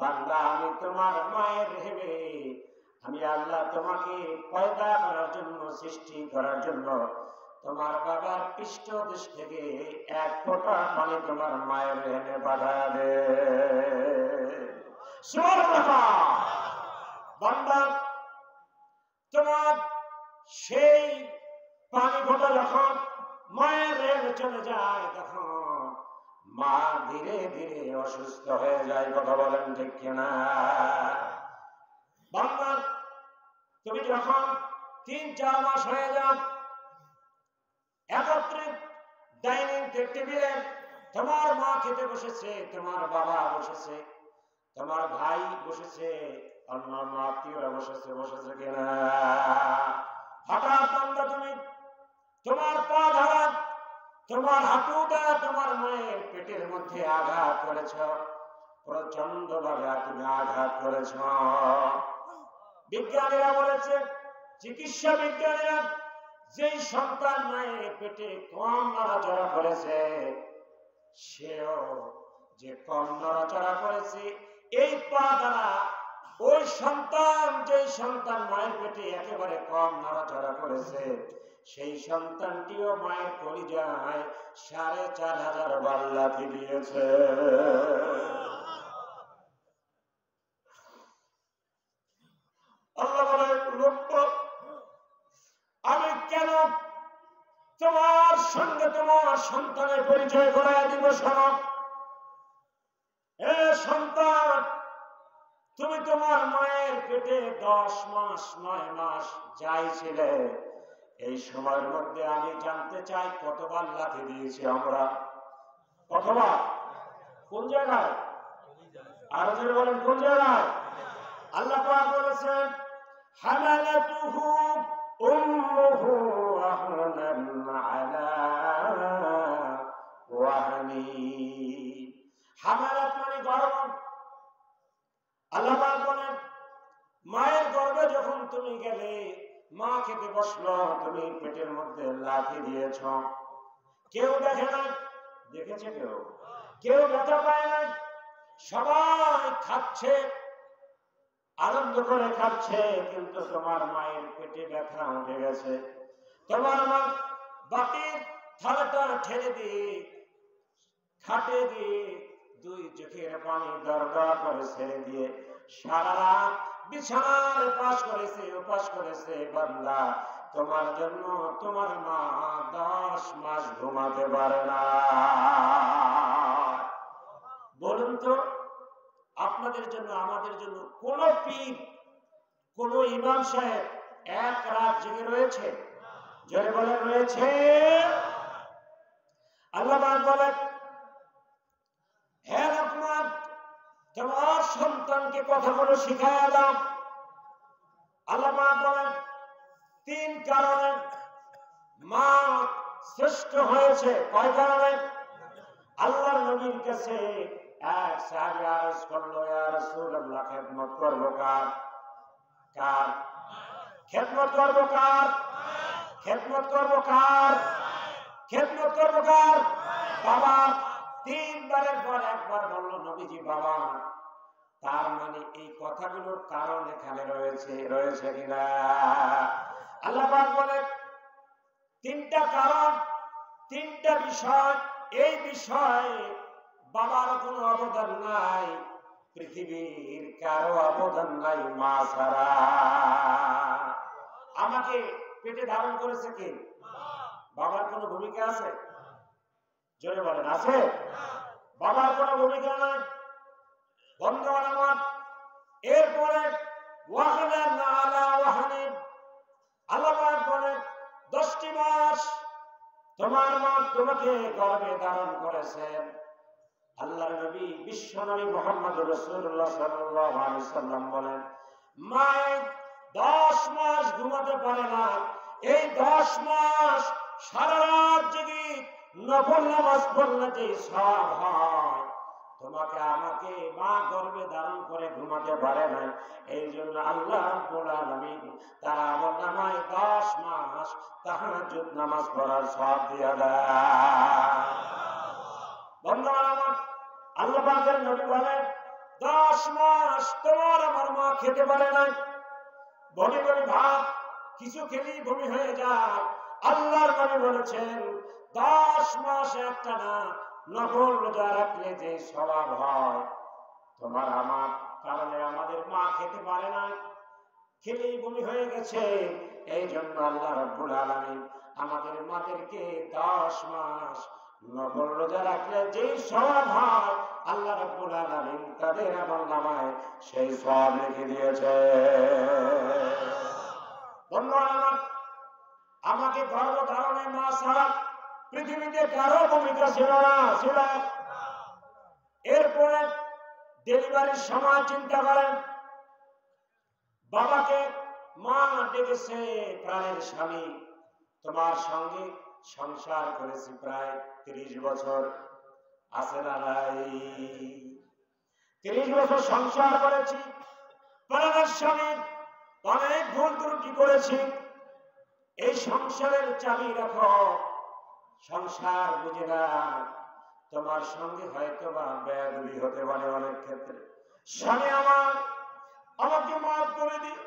বান্দা আমি তোমার মায়ের ভেবে আমি আল্লাহ তোমাকে পয়দা করার জন্য, সৃষ্টি করার জন্য তোমার বাবার পৃষ্ঠদেশ থেকে এক ফোঁটা পানি তোমার মায়ের ভেবে পাঠায় দে। সুবহানাল্লাহ। বান্দা তোমার সেই পানি ফোঁটা যখন মায়ের রেণু চলে যায় তখন মা ধীরে ধীরে অসুস্থ হয়ে যায়। কথা বলেন ঠিক কিনা? বান্দা তুমি যখন ৩-৪ মাস হয়ে যাও, একত্রে ডাইনিং টেবিলে তোমার মা খেতে বসেছে, তোমার বাবা বসেছে, তোমার ভাই বসেছে, অন্যান্য আত্মীয়রা বসেছে কিনা? হঠাৎ বান্দা তুমি তোমার পা ধরা, তোমার হাঁটু দ্বারা তোমার মায়ের পেটের মধ্যে আঘাত করেছ, প্রচন্ড ভাবে তুমি আঘাত করেছ। বিজ্ঞানীরা বলেছে, চিকিৎসা বিজ্ঞানীরা যেই সন্তান মায়ের পেটে কম নড়াচড়া করেছে, সেও যে কম নড়াচড়া করেছে এই পা দ্বারা ওই সন্তান, যেই সন্তান মায়ের পেটে একেবারে কম নড়াচড়া করেছে, সেই সন্তানটিও মায়ের কলিজায় ৪,৫০০ বার লাথি দিয়েছে। আল্লাহ বলে, লোক, আমি কেন তোমার সঙ্গে তোমার সন্তানের পরিচয় করায় দিব? শোনো, এ সন্তান, তুমি তোমার মায়ের পেটে ১০ মাস ৯ মাস যাই ছিলে, এই সময়ের মধ্যে আমি জানতে চাই কতবার লাথি দিয়েছি আমরা? কতবার? কোন জায়গায়? আরো জোরে বলেন, কোন জায়গায়? আল্লাহ পাক বলেছেন, হামালাতুহু উম্মুহু ওয়াহনান আলা ওয়াহনি। হামালাত মানে গর্ভ। আল্লাহ পাক বলেন, মায়ের গর্ভে যখন তুমি গেলে, মা খেতে বসলো, তুমি পেটের মধ্যে লাথি দিয়েছ। কেউ দেখে না? দেখেছে কেউ? কেউ ব্যথা পায় না? সবাই খাচ্ছে, আনন্দ করে খাচ্ছে, কিন্তু তোমার মায়ের পেটে ব্যথা উঠে গেছে। তোমার মা বাটির থালাটা ঠেলে দিয়ে, খাটে দিয়ে 2 চোখের পানি দরদর করে ছেড়ে দিয়ে সারা রাত বিছানার উপাস করেছে, উপাস করেছে। বান্দা, তোমার জন্য তোমার মা 10 মাস ঘুমাতে পারে না। বলুন তো, আপনাদের জন্য, আমাদের জন্য কোন পীর, কোন ইমাম সাহেব 1 রাত জেগে রয়েছে? জোরে বলে, রয়েছে? আল্লাহ পাক বলেন, হে লোকমান, তোমার সন্তানকে কথাগুলো শিখায়া দাও। আল্লাহ পাক বলেন, 3 কারণে মা শ্রেষ্ঠ হয়েছে। কয় কারণে? আল্লাহর নবীর কাছে এক সাহাবী আরজ করলো, ইয়া রাসূলুল্লাহ, খেদমত করবো কার? কার খেদমত করবো? কার খেদমত করবো? কার খেদমত করবো? কার? বাবা। 3 বারের পর একবার বললো, নবীজি বাবা। তার মানে এই কথাগুলোর কারণ এখানে রয়েছে, রয়েছে কিনা? আল্লাহ পাক বলে, 3টা কারণ, 3টা বিষয়। এই বিষয়ে বাবার কোনো অবদান নাই, পৃথিবীর কারো অবদান নাই মা ছাড়া। আমাকে পেটে ধারণ করেছে কে? বাবার কোনো ভূমিকা আছে? জোরে বলেন, আছে? বাবার কোনো ভূমিকা নাই। বন্ধুগণ আমার, এরপরে ওয়াহনান আলা ওয়াহনিন, আল্লাহ পাক বলেন, 10টি মাস তোমার মা তোমাকে গর্ভে ধারণ করেছেন। আল্লাহর নবী, বিশ্ব নবী মুহাম্মদ রাসূলুল্লাহ সাল্লাল্লাহু আলাইহি ওয়াসাল্লাম বলেন, মায়ের 10 মাস ঘুমাতে পারে না। এই 10 মাস সারা রাত জেগে নফল নামাজ পড়লে যে সওয়াব হয়, তোমাকে আমাকে মা গর্ভে ধারণ করে ঘুমাতে পারে না, এই জন্য আল্লাহ রাব্বুল আলামিন তার আমলনামায় 10 মাস তাহাজ্জুদ নামাজ পড়ার সওয়াব দিয়ে দেয়। বন্ধুগণ আমার, আল্লাহ পাকের নবী বলেন, 10 মাস তোমার আমার মা খেতে পারে না। বমি বমি ভাব, কিছু খেলেই বমি হয়ে যায়। আল্লাহর নবী বলেছেন, 10 মাস একটানা নফল রোজা রাখলে যে সওয়াব হয়, তোমার আমার কারণে আমাদের মা খেতে পারে না, খেলেই বমি হয়ে গেছে। এই জন্য আল্লাহ রাব্বুল আলামিন আমাদের মাদেরকে 10 মাস নফল রোজা রাখলে যে সওয়াব হয়, আল্লাহ রাব্বুল আলামিন তাদের আমলনামায় সেই সওয়াব লিখে দিয়েছে। বন্ধুরা আমার, আমাকে গর্ভধারণে মা ছাড়া পৃথিবীতে কারো ভূমিকা ছিল না, ছিল। এরপরে ডেলিভারির সময় চিন্তা করেন, বাবাকে মা ডেকেছে, প্রাণের স্বামী, তোমার সঙ্গে সংসার করেছি প্রায় 30 বছর, আছে না নাই? 30 বছর সংসার করেছি, প্রাণের স্বামী, অনেক ভুল ত্রুটি করেছি, এই সংসারের চাবি রাখো, সংসার বুঝে না। তোমার সঙ্গে হয়তো বা বেয়াদবি হতে পারে অনেক ক্ষেত্রে। স্বামী আমার, আমাকে মাফ করে দিও,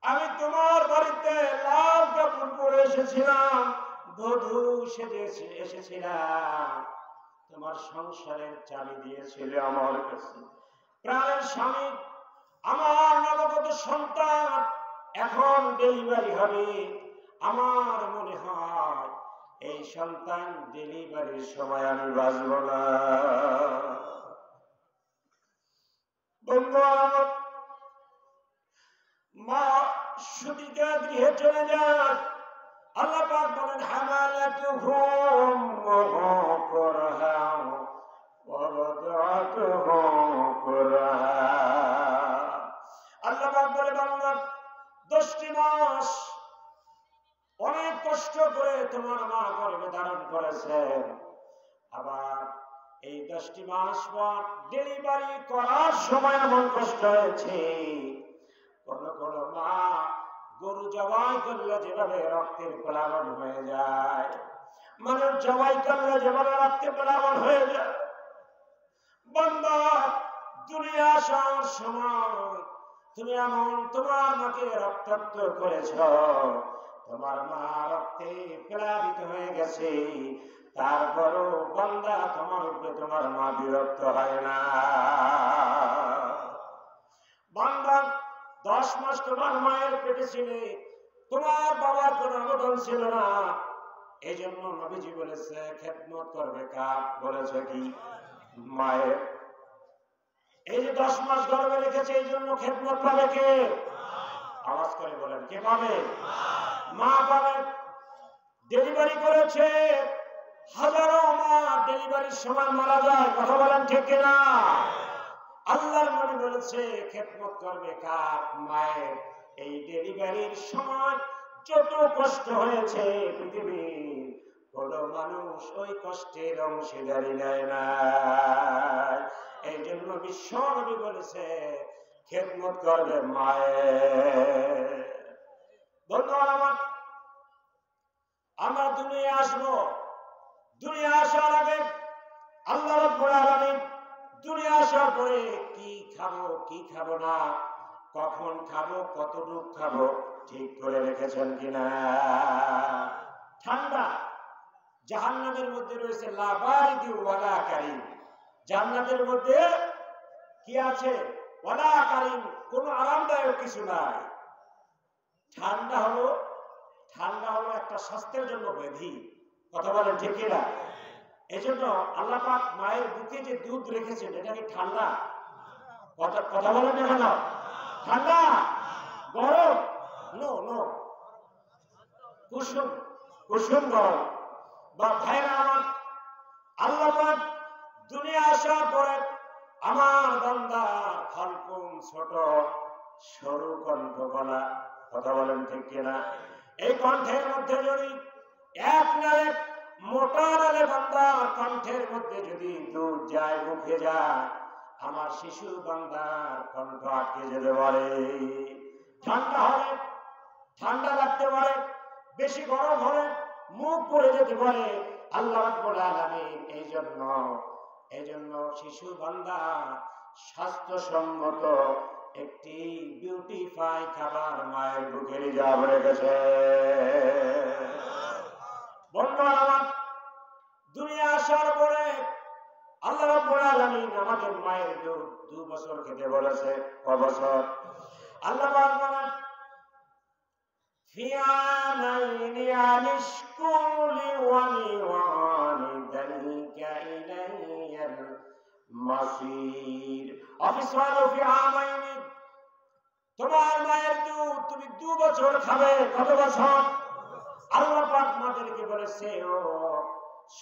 আমি তোমার বাড়িতে লাল কাপড় পরে এসেছিলাম, বধূ সেজে এসেছিলাম, তোমার সংসারের চাবি দিয়েছিল আমার কাছে। প্রাণের স্বামী, আমার নবগত সন্তান এখন ডেলিভারি হবে, আমার মনে হয় এই সন্তান ডেলিভারির সময় আমি বাঁচব না। বন্ধু, মা সুদিকা গৃহে চলে যান। আল্লাহ পাক বলেন হামালাতুহু কুরহা ওয়া ওয়াদাতুহু কুরহা। আল্লাহ পাক বলে বান্দা 10টি মাস অনেক কষ্ট করে তোমার মা গর্ভে ধারণ করেছেন, আবার এই 10টি মাস পর ডেলিভারি করার সময় এমন কষ্ট হয়েছে। কোন কোন মা গরু জবাই করলে যেভাবে রক্তের প্লাবন হয়ে যায়, মানুষ জবাই করলে যেভাবে রক্তের প্লাবন হয়ে যায়, বান্দা দুনিয়া আসার সময় তুমি এমন তোমার মাকে রক্তাক্ত করেছ, তোমার মা রক্তে প্লাবিত হয়ে গেছে, তারপরও বান্দা তোমার উপরে তোমার মা বিরক্ত হয় না। বান্দা 10 মাস তোমার মায়ের পেটে ছিলে, তোমার বাবার কোনো অবদান ছিল না, এই জন্য নবীজি বলেছে খেদমত করবে কার? বলেছে কি? মায়ের। এই যে 10 মাস গর্ভে রেখেছে, এই জন্য খেদমত পাবে কে? আওয়াজ করে বলেন, কে পাবে? মা পাবে। ডেলিভারি করেছে, হাজারো মা ডেলিভারির সময় মারা যায়, কথা বলেন ঠিক কিনা? আল্লাহর নবী বলেছে খেদমত করবে কার? মায়ের। এই ডেলিভারির সময় যত কষ্ট হয়েছে পৃথিবীর কোন মানুষ ওই কষ্টের অংশীদারি নেয় না। এই জন্য বিশ্ব নবী বলেছে খেদমত করবে মায়ের। বন্ধুরা আমার, আমরা দুনিয়া আসবো, দুনিয়া আসার আগে আল্লাহ রাব্বুল আলামিন দুনিয়া আসার পরে কি খাবো কি খাবো না, কখন খাবো, কতটুকু খাবো ঠিক করে রেখেছেন কিনা? ঠান্ডা জাহান্নামের মধ্যে রয়েছে লা বারিদি ওয়ালা কারিম। জান্নাতের মধ্যে কি আছে? ওয়ালা কারিম, কোনো আরামদায়ক কিছু নাই। ঠান্ডা হলো একটা স্বাস্থ্যের জন্য ব্যাধি, কথা বলেন ঠিক কিনা? এই জন্য আল্লাহ পাক মায়ের বুকে যে দুধ রেখেছেন, এটা কি ঠান্ডা? কথা বলেন না কেন? ঠান্ডা? গরম? নো নো, কুসুম, কুসুম গরম। বা ভাইরা আমার, আল্লাহ পাক দুনিয়া আসার পরে আমার বান্দার হালকুম ছোট সরু কণ্ঠ গলা, কথা বলেন ঠিক কিনা? এই কণ্ঠের মধ্যে যদি এক না এক মোটা নালে বান্দার কণ্ঠের মধ্যে যদি দুধ যায়, মুখে যায়, আমার শিশু বান্দার কণ্ঠ আটকে যেতে পারে। ঠান্ডা হলে ঠান্ডা লাগতে পারে, বেশি গরম হলে মুখ পড়ে যেতে পারে। আল্লাহ রাব্বুল আলামিন এই জন্য শিশু বান্দা স্বাস্থ্যসম্মত একটি বিউটিফাই খাবার মায়ের বুকে রিজার্ভ রেখেছে। বন্ধুরা আমার, দুনিয়া আসার পরে আল্লাহ রাব্বুল আলামিন আমাদের মায়ের দুধ 2 বছর খেতে বলেছে। কয় বছর? আল্লাহ পাক বলেন ফিয়ামাইনি আনিশকুলি ওয়ালিদাইকা ইলাইয়াল মাসির। অফিসার ফিয়ামাইনি, তোমার মায়ের দুধ তুমি 2 বছর খাবে। কত বছর? আল্লাহ পাক আমাদেরকে বলেছে, ও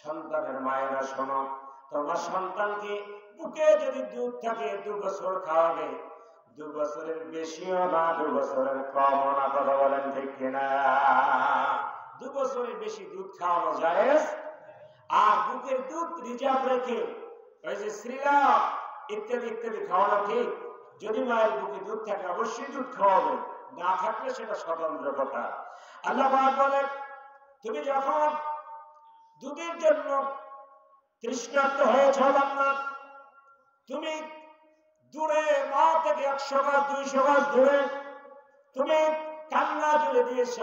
সন্তানের মায়েরা শোনো, তোমার সন্তানকে বুকে যদি দুধ থাকে 2 বছর খাওয়াবে। 2 বছরের বেশিও না, 2 বছরের কমও না, কথা বলেন ঠিক কিনা? 2 বছরের বেশি দুধ খাওয়ানো জায়েজ। আর বুকের দুধ রিজার্ভ রেখে ওই যে শ্রীলাভ ইত্যাদি ইত্যাদি খাওয়ানো ঠিক। যদি মায়ের বুকে দুধ থাকে অবশ্যই দুধ খাওয়াবে, না থাকলে সেটা স্বতন্ত্র কথা। আল্লাহ পাক বলেন, তুমি যখন দুধের জন্য তৃষ্ণার্ত হয়েছ বান্দা, তুমি দূরে মা থেকে 100 গাছ 200 গাছ দূরে তুমি কান্না জুড়ে দিয়েছ।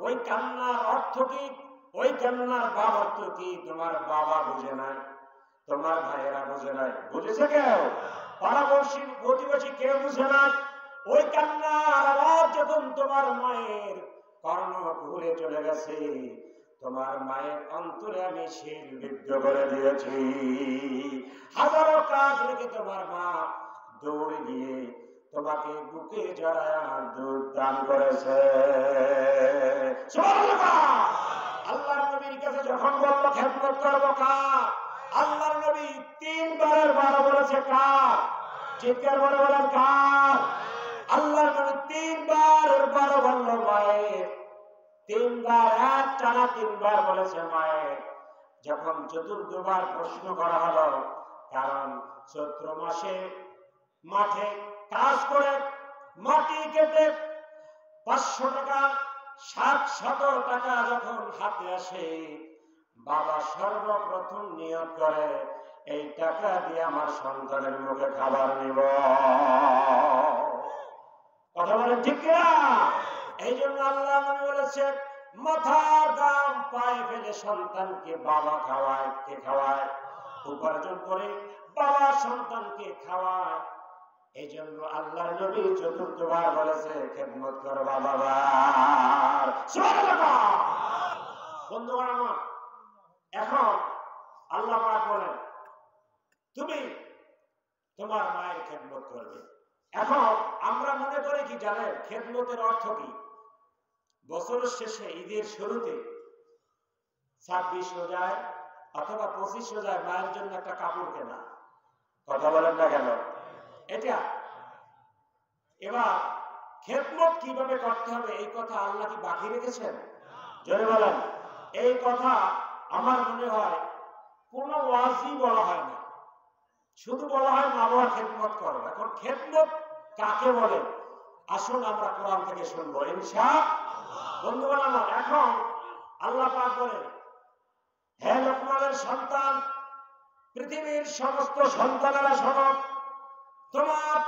ওই কান্নার অর্থ কি? ওই কান্নার অর্থ কি? তোমার বাবা বুঝে নাই, তোমার ভাইয়েরা বুঝে নাই। বুঝেছে কেউ? পাড়াপড়শি প্রতিবেশী কেউ বুঝে না। ওই কান্নার আওয়াজ যখন তোমার মায়ের কর্ণ ঘুরে চলে গেছে, তোমার মায়ের অন্তরে আমি শিল বিদ্ধ করে দিয়েছি। হাজারো কাজ রেখে তোমার মা দৌড়ে গিয়ে তোমাকে বুকে জড়ায়া দুধ দান করেছে। আল্লাহর নবীর কাছে যখন বলল খেদমত করবো কার, আল্লাহর নবী 3 বারের 12 বলেছে কার? চিৎকার করে বলেন কার? আল্লাহর নবী 3 বারের 12 বলল মায়ের। 3 বার এক টানা 3 বার বলেছে মায়ের। যখন চতুর্থবার প্রশ্ন করা হলো, কারণ চৈত্র মাসে মাঠে কাজ করে মাটি কেটে 500 টাকা 700 টাকা যখন হাতে আসে, বাবা সর্বপ্রথম নিয়ত করে এই টাকা দিয়ে আমার সন্তানের মুখে খাবার নিব। কথা বলেন ঠিক কিনা? এই জন্য আল্লাহ নবী বলেছে, মাথার দাম পায়ে ফেলে সন্তানকে বাবা খাওয়ায়। কে খাওয়ায়? উপার্জন করে বাবা সন্তানকে খাওয়ায়। এই জন্য আল্লাহ নবী 4বার বলেছে খেদমত করো বাবার। বন্ধুগণ আমার, এখন আল্লাহ পাক বলেন তুমি তোমার মায়ের খেদমত করবে। এখন আমরা মনে করি কি জানেন খেদমতের অর্থ কি? বছরের শেষে ঈদের শুরুতে 26 রোজায় অথবা 25 রোজায় মায়ের জন্য একটা কাপড় কেনা। কথা বলেন না কেন? এটা এবার খেদমত কিভাবে করতে হবে এই কথা আল্লাহ কি বাকি রেখেছেন? জোরে বলেন। এই কথা আমার মনে হয় কোনো ওয়াজই বলা হয় না, শুধু বলা হয় মা বাবার খেদমত করো। এখন খেদমত কাকে বলে আসুন আমরা কোরআন থেকে শুনবো ইনশাআল্লাহ। বন্ধুগণ আমার, এখন আল্লাহ পাক বলেন, হে লোকমানের সন্তান, পৃথিবীর সমস্ত সন্তানেরা শোনো, তোমার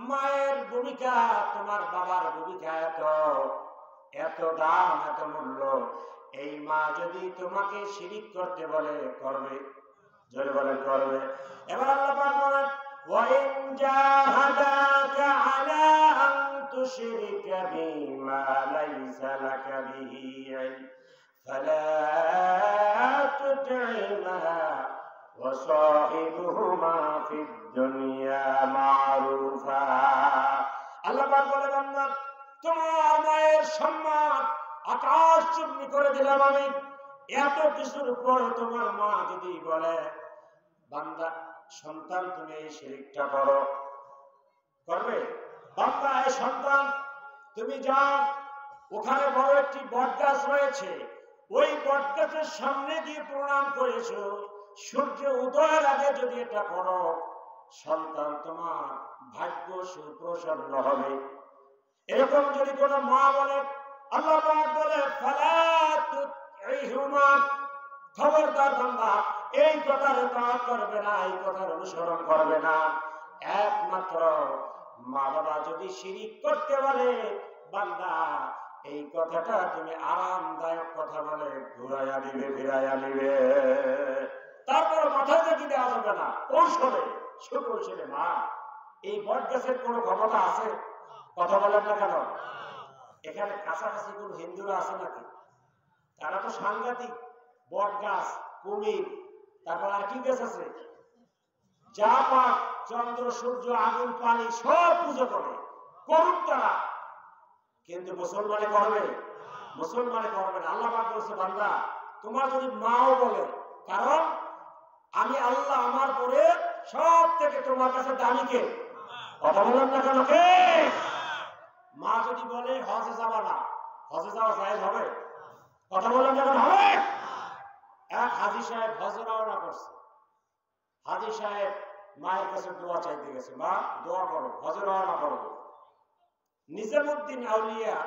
মায়ের ভূমিকা তোমার বাবার ভূমিকা এত দাম, এত মূল্য। এই মা যদি তোমাকে শিরিক করতে বলে করবে? জোরে বলেন করবে। এবার আল্লাহ পাক বলেন, ওয়াইন জাহাদাকা আলা আন তুশরিকা বিমা লাইসা লাকা বিহি ইলম ফালা তুতি'হা ওয়া সাহিবহুমা ফিদ দুনিয়া মারুফা। আল্লাহ পাক বলে, বান্দা তোমার মায়ের সম্মান আকাশ চূর্ণি করে দিলাম আমি। এত কিছুর পরে তোমার মা যদি বলে, বান্দা সন্তান তুমি এই শিরকটা করো, করবে? বান্দা এই সন্তান তুমি যাও, ওখানে বড় একটি বটগাছ রয়েছে, ওই বটগাছের সামনে দিয়ে প্রণাম করেছো, সূর্য উদয়ের আগে যদি এটা করো, সন্তান তোমার ভাগ্য সুপ্রসন্ন হবে। এরকম যদি কোনো মা বলে, আল্লাহ পাক বলে, ফালা তুতি'হুমা, খবরদার বান্দা এই কথার ইতাআত করবে না, এই কথার অনুসরণ করবে না। একমাত্র মা বাবা যদি শিরিক করতে বলে, বান্দা এই কথাটা তুমি আরামদায়ক কথা বলে ঘুরাইয়া দিবে, ফিরাইয়া দিবে। তারপর মাথায় থেকে দেওয়া যাবে না, কৌশলে সুকৌশলে। মা এই বট গাছের কোনো ক্ষমতা আছে? কথা বলেন না কেন? এখানে কাছাকাছি কোন হিন্দুরা আছে নাকি? তারা তো সাংঘাতিক বট গাছ, কুমির, তারপর আর কি গাছ আছে, যা পাক চন্দ্র সূর্য আগুন পানি সব পুজো করে, করুক তারা, কিন্তু মুসলমানে করবে? মুসলমানে করবে না। আল্লাহ পাক বলেছে, বান্দা তোমার যদি মাও বলে, কারণ আমি আল্লাহ আমার পরে সব থেকে তোমার কাছে দামি কে? কথা বলেন না কেন? কে? মা যদি বলে হজে যাবা না, হজে যাওয়া জায়েজ হবে? কথা বলেন না কেন? হবে? এক হাজী সাহেব হজে রওনা করছে। হাজী সাহেব মায়ের কাছে দোয়া চাইতে গেছে, মা দোয়া করো, হজে রওনা করবো। নিজামুদ্দিন আউলিয়া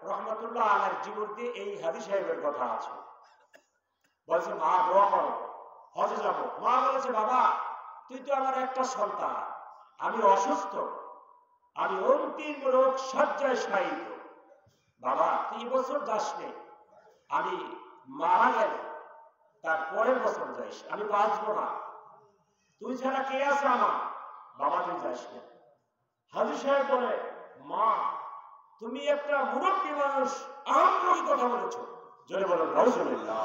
রহমতুল্লাহ আলাইহির জীবনে এই হাজী সাহেবের কথা আছে। বলছে মা দোয়া করো, হজে যাব। মা বলেছে বাবা তুই তো আমার একটা সন্তান, আমি অসুস্থ, আমি অন্তিম রোগ শয্যায় শায়িত, বাবা তুই বছর যাস নে, আমি মারা গেলে তার পরের বছর যাইস, আমি বাঁচবো না, তুই ছাড়া কে আছে আমার, বাবা তুই যাস না। হাজী সাহেব বলে মা তুমি একটা মুরব্বী মানুষ, আহামরি কথা বলেছ, জোরে বলো নাউজুবিল্লাহ।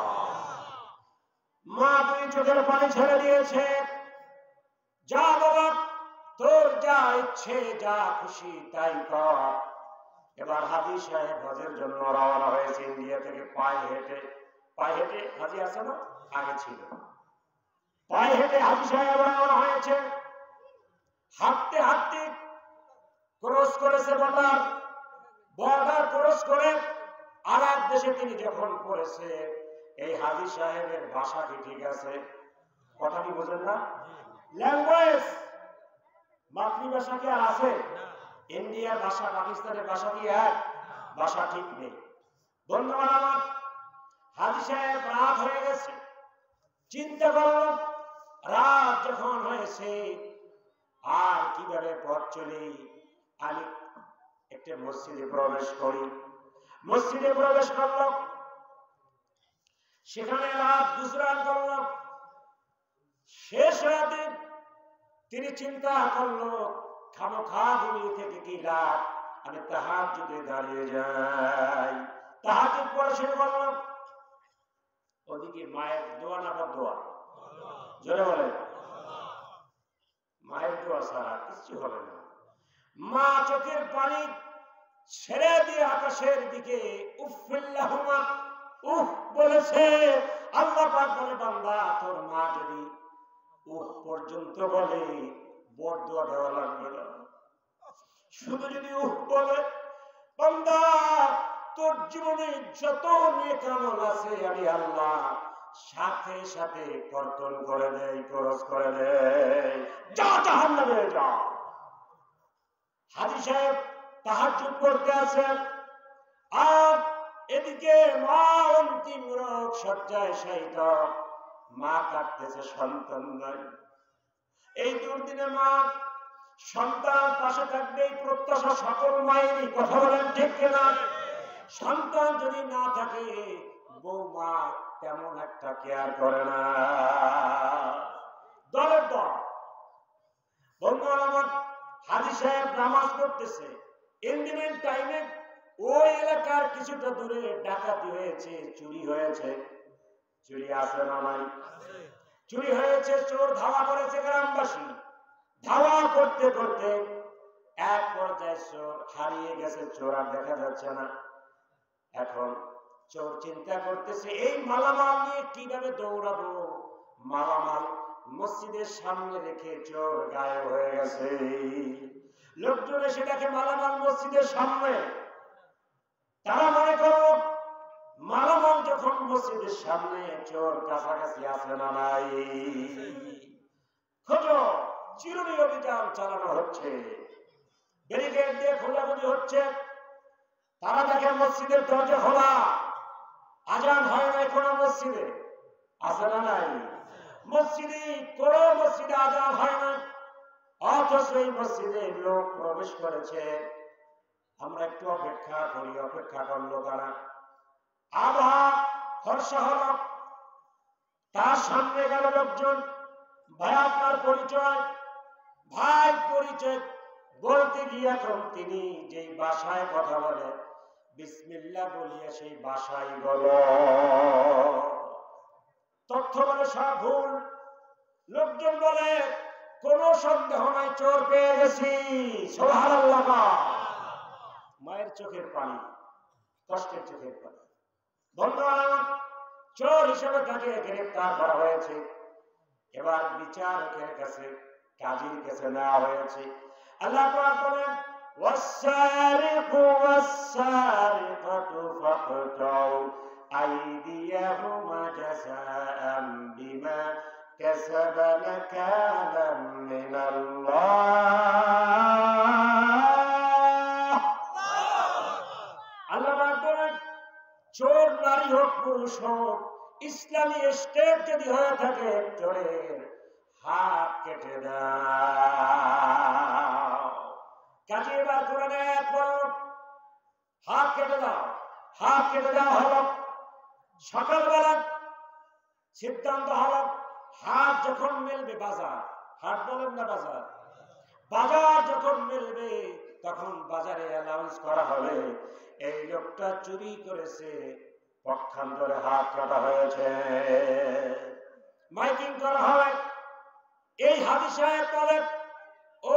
মা তুই চোখের পানি ছেড়ে দিয়েছে, যা বাবা তোর যা ইচ্ছে যা খুশি তাই কর। এবার হাজী সাহেব হজের জন্য রওনা হয়েছে ইন্ডিয়া থেকে পায়ে হেঁটে। পায়ে হেঁটে হাজী আছে না, আগে ছিল, পায়ে হেঁটে হাজী সাহেব রওনা হয়েছে। হাঁটতে হাঁটতে ক্রস করেছে বর্ডার ক্রস করে আর এক দেশে তিনি যখন পড়েছে। এই হাজী সাহেবের ভাষা কি ঠিক আছে? কথা কি বোঝেন না? ল্যাঙ্গুয়েজ মাতৃভাষা কি আর আছে? ইন্ডিয়ার ভাষা পাকিস্তানের ভাষা কি এক? ভাষা ঠিক নেই। বন্ধুগণ আমার, হাজী সাহেব রাত হয়ে গেছে, চিন্তা করল রাত যখন হয়েছে আর কিভাবে পথ চলি, আমি একটা মসজিদে প্রবেশ করি। মসজিদে প্রবেশ করল, সেখানে রাত গুজরান করল। শেষ রাতে তিনি চিন্তা করল খামোখা ঘুমিয়ে থেকে কি লাভ, আমি তাহাজ্জুদে দাঁড়িয়ে যাই, তাহাজ্জুদ পড়া শুরু করল। ওদিকে মায়ের দোয়া না বদদোয়া? জোরে বলে, মায়ের দোয়া ছাড়া কিছু হবে না। মা চোখের পানি ছেড়ে দিয়ে আকাশের দিকে উফিল্লাহুমা উফ বলেছে। আল্লাহ পাক বলে বান্দা তোর মা যদি উফ পর্যন্ত বলে বদদোয়া দেওয়া লাগবে না, শুধু যদি উফ বলে বান্দা তোর জীবনে যত নেক আমল আছে আমি আল্লাহ সাথে সাথে কর্তন করে দেই, খরচ করে দেই, যা জাহান্নামে যা। হাজী সাহেব তাহাজ্জুদ পড়তে আছেন আর এদিকে মা অন্তিম রোগ শয্যায় শায়িত, মা কাঁদতেছে, সন্তান নাই। এই দুর্দিনে মা সন্তান পাশে থাকবে এই প্রত্যাশা সকল মায়েরই, কথা বলেন ঠিক কিনা? সন্তান যদি না থাকে বৌমা তেমন একটা কেয়ার করে না, দলের দল। বন্ধু আমার, হাজী সাহেব নামাজ পড়তেছে, ইন্ডিমেন্ট টাইমে ওই এলাকার কিছুটা দূরে ডাকাতি হয়েছে, চুরি হয়েছে। চুরি আছে না নাই? চুরি হয়েছে, চোর ধাওয়া করেছে গ্রামবাসী। ধাওয়া করতে করতে এক পর্যায়ে চোর হারিয়ে গেছে, চোর আর দেখা যাচ্ছে না। এখন চোর চিন্তা করতেছে এই মালামাল নিয়ে কিভাবে দৌড়াবো। মালামাল মসজিদের সামনে রেখে চোর গায়েব হয়ে গেছে। লোকজন এসে দেখে মালামাল মসজিদের সামনে। তারা মনে করো মালামাল যখন মসজিদের সামনে, চোর কাছাকাছি আছে না নাই। খোঁজো, চিরুনি অভিযান চালানো হচ্ছে, ব্যারিকেড দিয়ে খোঁজাখুঁজি হচ্ছে। তারা দেখে মসজিদের দরজা খোলা, আজান হয় না কোনো মসজিদে, আছে না নাই? মসজিদে কোনো মসজিদে আজান হয় না, অথচ এই মসজিদে লোক প্রবেশ করেছে। আমরা একটু অপেক্ষা করি, অপেক্ষা করলো তারা। আবহাওয়া ফর্সা হল, তার সামনে গেল লোকজন। ভাই আপনার পরিচয়? ভাই পরিচয় বলতে গিয়ে এখন তিনি যেই ভাষায় কথা বলে বিসমিল্লাহ বলিয়া সেই ভাষাই বল। তথ্য বলে সব ভুল। লোকজন বলে কোন সন্দেহ নাই, চোর পেয়ে গেছি, সুবহানাল্লাহ। মায়ের চোখের পানি, কষ্টের চোখের পানি। বন্ধুরা, চোর হিসেবে তাকে গ্রেফতার করা হয়েছে। এবার বিচারকের কাছে, কাজীর কাছে নেওয়া হয়েছে। আল্লাহ পাক বলেন ওয়াস-সারিকু ওয়াস-সারিকাতু ফাকতাউ আইদিয়াহুমা জাযাআন বিমা কাসাবা নাকালাম মিনাল্লাহ। আল্লাহ পাক পুরুষ হোক, ইসলামী স্টেট যদি হয়ে থাকে চোরের হাত কেটে দাও। কাজে এবার কোরআনে হাত কেটে দাও। হাত কেটে দেওয়া হলো। সকালবেলা সিদ্ধান্ত হলো হাত যখন মিলবে বাজার, হাট বলেন না বাজার, বাজার যখন মিলবে তখন বাজারে অ্যানাউন্স করা হবে এই লোকটা চুরি করেছে, পক্ষান্তরে হাত কাটা হয়েছে, মাইকিং করা হবে। এই হাজী সাহেব বলে, ও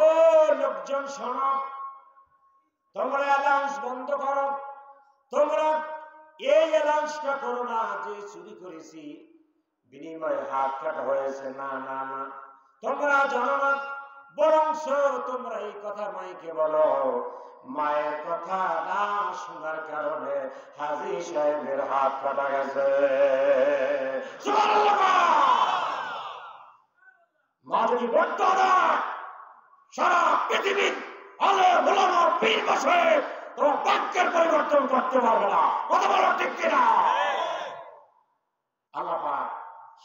লোকজন শোনো, তোমরা অ্যানাউন্স বন্ধ করো। তোমরা এই অ্যানাউন্সটা করো না যে চুরি করেছি বিনিময়ে হাত কাটা হয়েছে। না না না, তোমরা জানো না, বরঞ্চ তোমরা এই কথা মাইকে বলো মায়ের কথা না শোনার কারণে হাজী সাহেবের হাত কাটা গেছে। মা যদি বলতো না সারা পৃথিবীর আলে ওলামা পীর বসে তোমার বাক্যের পরিবর্তন করতে পারবে না। কথা বলো ঠিক কিনা? আল্লাহ পাক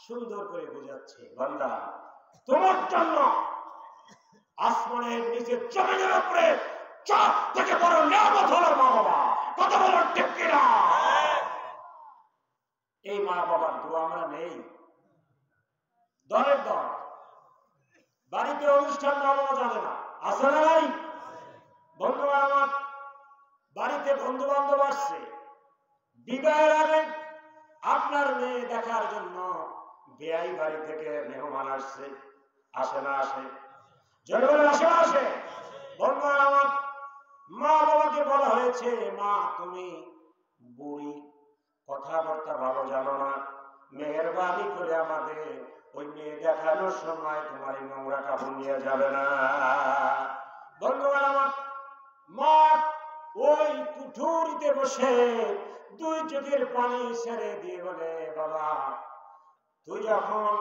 সুন্দর করে বোঝাচ্ছে, বান্দা তোমার জন্য আসমানের নিচে জমিনের উপরে সব থেকে বড় নিয়ামত হলো মা বাবা। কথা বলো ঠিক কিনা? এই মা বাবার দোয়া আমরা নেই। দলের দল বাড়িতে অনুষ্ঠান মা বাবা জানে না, আসে না নাই? বন্ধু আমার বাড়িতে বন্ধু বান্ধব আসছে, বিবাহের আগে আপনার মেয়ে দেখার জন্য বেয়াই বাড়ি থেকে মেহমান আসছে, আসে না আসে? জনগণ আসে না আসে? বন্ধু আমার মা বাবাকে বলা হয়েছে, মা তুমি বুড়ি, কথাবার্তা ভালো জানো না, মেহেরবানি করে আমাদের ওই মেয়ে দেখানোর সময় তোমার এই নোংরা কাপড় নিয়ে যাবে না। বন্ধু আমার মা ওই কুঠুরিতে বসে দুই চোখের পানি ছেড়ে দিয়ে বলে, বাবা তুই যখন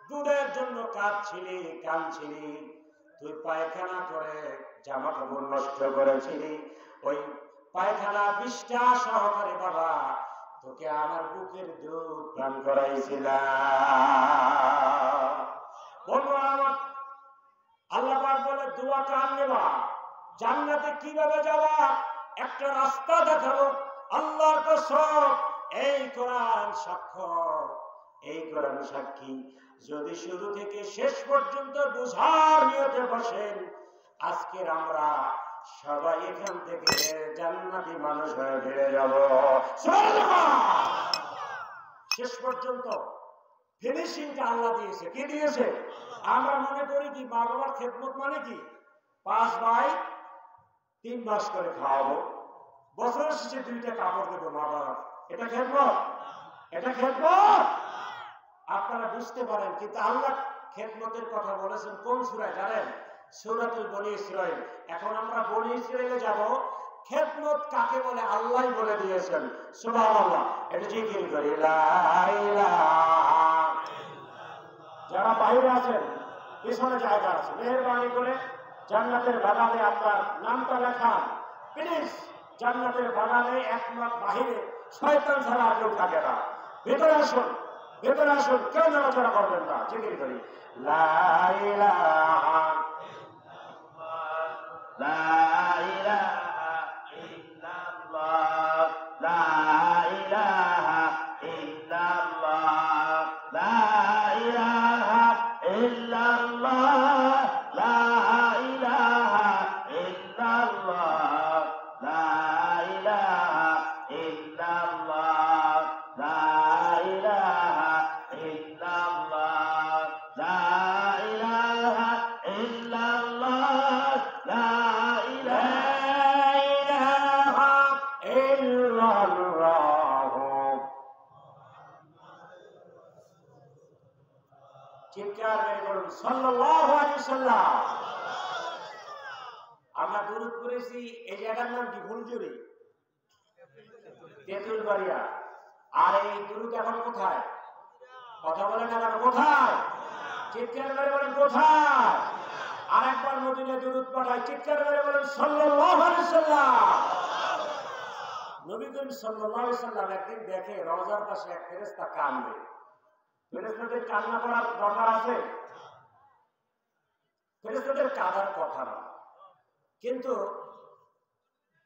দুধের জন্য কাঁদছিলি কাঁদছিলি, তুই পায়খানা করে জামা কাপড় নষ্ট করেছিলি, ওই পায়খানা বিষ্ঠা সহকারে বাবা তোকে আমার বুকের দুধ পান করাইছিলাম। বন্ধু আমার আল্লাহ পাক বলে, দোয়া কান নেবা, জান্নাতে কিভাবে যাওয়া একটা রাস্তা দেখাবো। আল্লাহর কসম, এই কোরআন সাক্ষ্য, এই কোরআন সাক্ষী। যদি শুরু থেকে শেষ পর্যন্ত বুঝার নিয়তে বসেন, আজকের আমরা সবাই এখান থেকে জান্নাতি মানুষ হয়ে ফিরে যাব। শেষ পর্যন্ত ফিনিশিংটা আল্লাহ দিয়েছে। কি দিয়েছে? আমরা মনে করি কি মা বাবার খেদমত মানে কি 5 ভাই 3 মাস করে খাওয়াবো, বছরের শেষে 2টা কাপড় দেবো মা বাবা, এটা খেদমত? এটা খেদমত? আপনারা বুঝতে পারেন, কিন্তু আল্লাহ খেদমতের কথা বলেছেন কোন সূরায় জানেন? সূরাতুল বনী ইসরাঈল। এখন আমরা বনী ইসরাঈলে যাব। খেদমত কাকে বলে আল্লাহই বলে দিয়েছেন। সুবহানাল্লাহ। এটা জিকির করি, লা ইলাহা। যারা বাইরে আছেন পিছনে জায়গা আছে, মেহেরবানি করে জান্নাতের বাগানে আপনার নামটা লেখান প্লিজ। জান্নাতের বাগানে একমাত্র বাহিরে শয়তান ছাড়া আর কেউ থাকে না। ভেতরে আসুন, ভেতরে আসুন, কেউ নড়াচড়া করবেন না। জিকির করি, লা ইলাহা লা ইলাহা ইল্লাল্লাহ, লা ইলাহা ইল্লাল্লাহ, লা ইলাহা ইল্লাল্লাহ, লা ইলাহা ইল্লাল্লাহ, লা ইলাহা ইল্লাল্লাহ, লা ইলাহা ইল্লাল্লাহ, লা ইলাহা ইল্লাল্লাহ, লা ইলাহা ইল্লাল্লাহ। চিৎকার করে বলুন সাল্লাল্লাহু আলাইহি ওয়াসাল্লাম। আমরা দুরূদ করেছি, এই জায়গার নাম কি? ফুলজুরি, তেঁতুলবাড়িয়া। আর এই দুরূদ এখন কোথায়? কথা বলেন না, কোথায়? চিৎকার করে বলেন কোথায়? আরেকবার মদিনায় দুরূদ পাঠায়, চিৎকার করে বলেন সাল্লাল্লাহু আলাইহি ওয়াসাল্লাম। নবী করিম সাল্লাল্লাহু আলাইহি সাল্লাম একদিন দেখে রওজার পাশে এক ফেরেশতা কাঁদে। ফেরেশতাদের কান্না করার দরকার আছে? ফেরেশতাদের কাঁদার কথা না, কিন্তু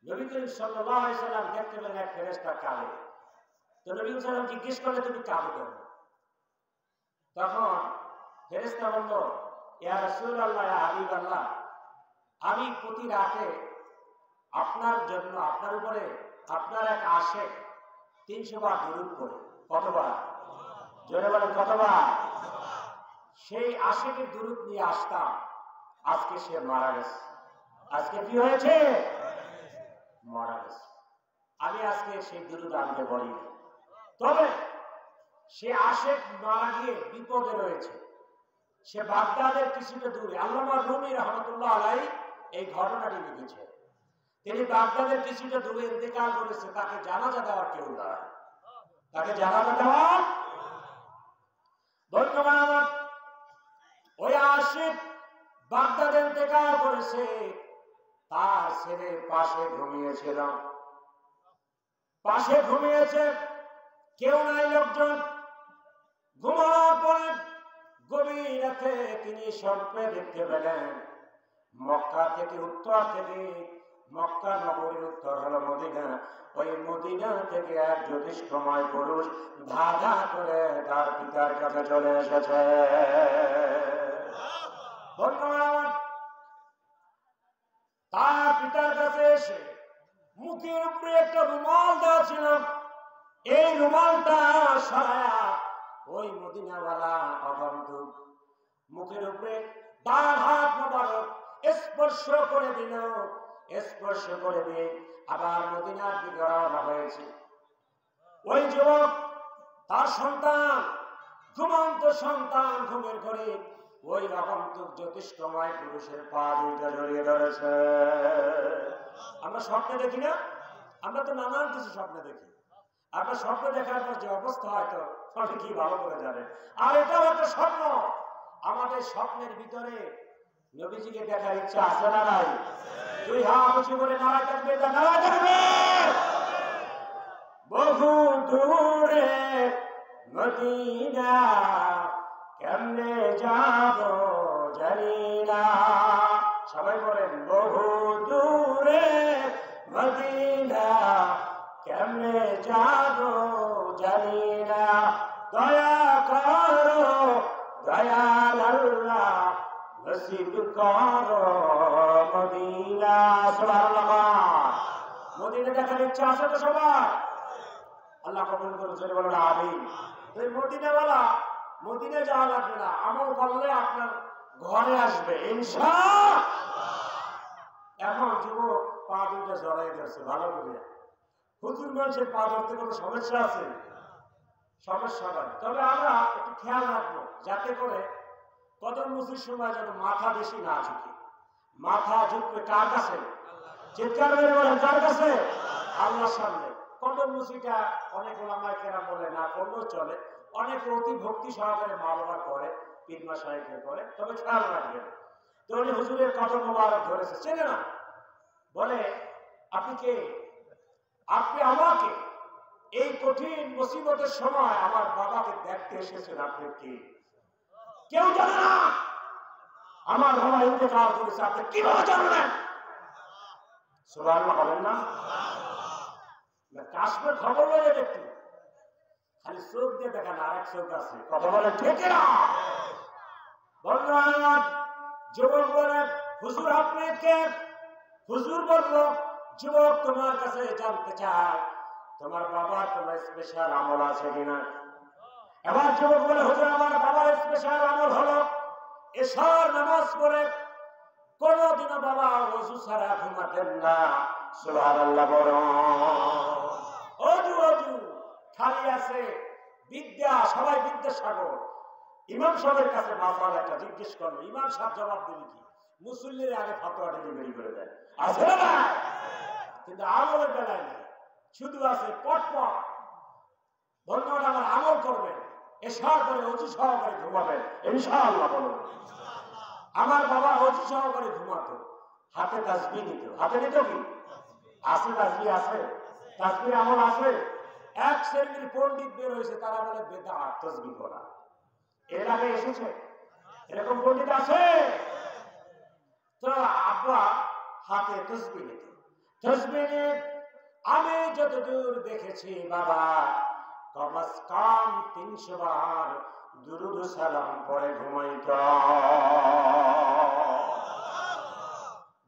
নবী করিম সাল্লাল্লাহু আলাইহি সাল্লাম দেখতে পেলেন এক ফেরেশতা কাঁদে। তো নবী সাল্লাম জিজ্ঞেস করলে তুমি কাঁদো কেন? তখন ফেরেশতা বলল, ইয়া রাসূলুল্লাহ, ইয়া হাবিবাল্লাহ, আমি প্রতি রাতে আপনার জন্য, আপনার উপরে আপনার এক আশিক 300 বার দুরূদ পড়ে। কতবার? জোরে বলেন কতবার? সেই আশিকের দুরূদ নিয়ে আসতাম। আজকে সে মারা গেছে। আজকে কি হয়েছে? মারা গেছে। আমি আজকে সেই দুরূদ আনতে বলি, তবে সে আশিক মারা গিয়ে বিপদে রয়েছে। সে বাগদাদের কিছুটা দূরে। আল্লামা রুমি রহমতুল্লাহ আলাইহি এই ঘটনাটি লিখেছে। তিনি বাগদাদের কিছুটা দূরে ইন্তেকাল করেছে, তাকে জানাজা দেওয়ার কেউ নাই। তাকে জানাজা দেওয়ার ধন্যবাদ। ওই আশিক বাগদাদে ইন্তেকাল করেছে, তার ছেলে পাশে ঘুমিয়েছিল, পাশে ঘুমিয়েছে, কেউ নাই লোকজন। ঘুমানোর পরে গভীর রাতে তিনি স্বপ্নে দেখতে পেলেন মক্কা থেকে, উত্তর থেকে, মক্কা নগরীর উত্তর হলো মদিনা, ওই মদিনা থেকে এক জ্যোতিষ্কময় পুরুষ ধাঁধা করে তার পিতার কাছে চলে এসেছে। তার পিতার কাছে এসে মুখের উপরে একটা রুমাল দেওয়া ছিল, এই রুমালটা সরায়া ওই মদিনাওয়ালা আগন্তুক মুখের উপরে ডান হাত মোবারক স্পর্শ করে দিল। স্পর্শ করে দিয়ে আবার মদিনার দিকে রওনা হয়েছে। ওই যুবক, তার সন্তান, ঘুমন্ত সন্তান ঘুমের ঘরে ওই আগন্তুক জ্যোতিষ্কময় পুরুষের পা দুইটা জড়িয়ে ধরেছে। আমরা স্বপ্নে দেখি না? আমরা তো নানান কিছু স্বপ্নে দেখি। আপনার স্বপ্ন দেখার পর যে অবস্থা হয়তো আপনি কি ভালো করে জানেন। আর এটাও একটা স্বপ্ন। আমাদের স্বপ্নের ভিতরে নবীজিকে দেখার ইচ্ছা আছে না নাই? দুই হাত উঁচু করে নারায় থাকবে, নারায় থাকবে। বহু দূরে মদিনা, কেমনে যাব জানি না। সবাই বলেন, বহু দূরে মদিনা, কেমনে যাব জানি না। দয়া করো দয়াল আল্লাহ, নসিব করো মদিনা। সুবহানাল্লাহ। মদিনা দেখার ইচ্ছা আছে তো সবার? আল্লাহ কবুল করুন, জোরে বলুন আমিন। এই মদিনাওয়ালা, মদিনা যাওয়া লাগবে না, আমল করলে আপনার ঘরে আসবে ইনশাআল্লাহ। এখন যুবক পা দুইটা জড়াই ধরছে ভালো করে। হুজুর মানুষের পা ধরতে কোনো সমস্যা আছে? সমস্যা নয়। তবে আমরা একটু খেয়াল রাখবো যাতে করে কদম মুছির সময় যেন মাথা বেশি না ঝুঁকে। মাথা ঝুঁকবে কার কাছে? চিৎকার করে বলেন, কার কাছে? আল্লাহর সামনে। কদম মুছিটা অনেক ওলামায়ে কেরাম বলে না করলেও চলে, অনেকে অতি ভক্তি সহকারে মা বাবার করে, পীর মাশায়েখের করে। তবে খেয়াল রাখবেন, তো উনি হুজুরের কদম মোবারক ধরেছে, চেনে না, বলে আপনি কে? আপনি আমাকে এই কঠিন মুসিবতের সময় আমার বাবাকে দেখতে এসেছেন, আপনি কে? কেউ জানে না আমার বাবা ইন্তেকাল করেছে, আপনি কিভাবে জানলেন? সুবহানাল্লাহ বলেন না? কাশ্মীর খবর বলে একটু খালি চোখ দিয়ে দেখেন, আরেক চোখ আছে, কথা বলে ঠিক না? বললেন যুবক, বলে হুজুর আপনি কে? হুজুর বলল, যুবক তোমার কাছে জানতে চাই তোমার বাবার কোনো স্পেশাল আমল আছে কিনা। এবার যুবক বলে, হুজুর আমার বাবার স্পেশাল আমল হলো এশার নামাজ পড়ে কোনদিনও বাবা ওযু ছাড়া ঘুমাতেন না। সুবহানাল্লাহ বলো। ওযু ওযু খালি আছে বিদ্যা, সবাই বিদ্যাসাগর। ইমাম সাহেবের কাছে মাসালা একটা জিজ্ঞেস করলো, ইমাম সাহেব জবাব দিল কি? মুসল্লির আগে ফতোয়া ডেলিভারি করে দেয়, আছে না? কিন্তু আমলের বেলায় নেই, শুধু আছে পটপট। ধন্যবাদ, আমার আমল করবেন, এশার করে ওযু সহকারে ঘুমাবেন ইনশাআল্লাহ। বলুন, আমার বাবা ওযু সহকারে ঘুমাতো, হাতে তাসবিহ নিত। হাতে নিত কি? আছে তাসবিহ আছে? তাসবিহ আমল আছে? এক শ্রেণীর পণ্ডিত বের হয়েছে, তারা বলে বেদাত তাসবিহ করা। এর আগে এসেছে এরকম পণ্ডিত আছে? তো আব্বা হাতে তাসবিহ নিত, তাসবিহ আমি যতদূর দেখেছি বাবা কমাস কম 300 বার দুরুদ সালাম পড়ে ঘুমাইত।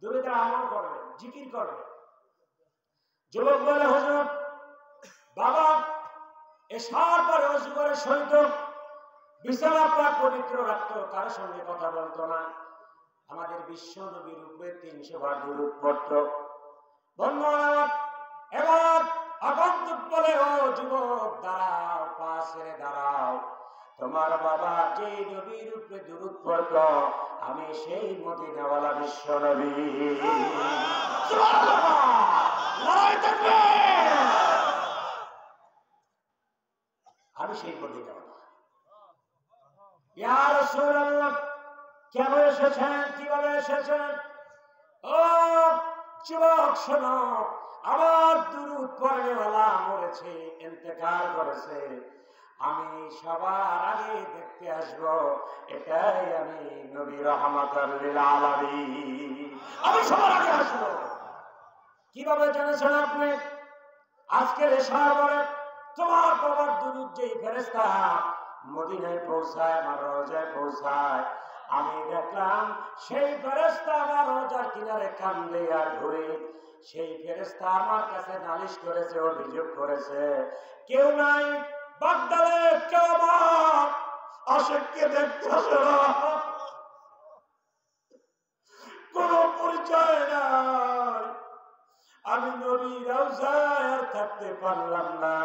দুরুদের আমল করবে, জিকির করবে। যুবক বলে হুজুর বাবা এসার পরে ওযু করে সইত, বিছানা পাক পবিত্র রাখতো, কারো সঙ্গে কথা বলতো না, আমাদের বিশ্ব নবীর উপরে 300 বার দুরূদ পড়তো। বন্ধুরা এবার আগন্তুক বলে, ও যুবক দাঁড়াও, পাশে দাঁড়াও, তোমার বাবা যে নবীর উপরে দুরূদ পড়তো আমি সেই মদিনাওয়ালা বিশ্ব নবী। সুবহানাল্লাহ, নারায়ে তাকবীর। আমি সেই মদিনাওয়ালা। ইয়া রাসূলুল্লাহ, কেন এসেছেন, কিভাবে এসেছেন? ও যুবক শোনো, আমার দুরূদ পড়নেওয়ালা মরেছে, ইন্তেকাল করেছে, আমি সবার আগে দেখতে আসব, এটাই আমি নবী রাহমাতুল লিল আলামিন, আমি সবার আগে আসব। কিভাবে জেনেছেন আপনি? আজকের এশার পরে তোমার বাবার দুরূদ যেই ফেরেশতা মদিনায় পৌঁছায়, আমার রওজায় পৌঁছায়, আমি দেখলাম সেই ফেরেশতা আমার রওজার কিনারে কান্দে আর ঘুরে। সেই ফেরেশতা আমার কাছে নালিশ করেছে, অভিযোগ করেছে, কেউ নাই বাগদাদে, কেউ আমার আশিককে দেখতে আসে না, কোনো পরিচয় নাই, আমি নবী রওজায় আর থাকতে পারলাম না,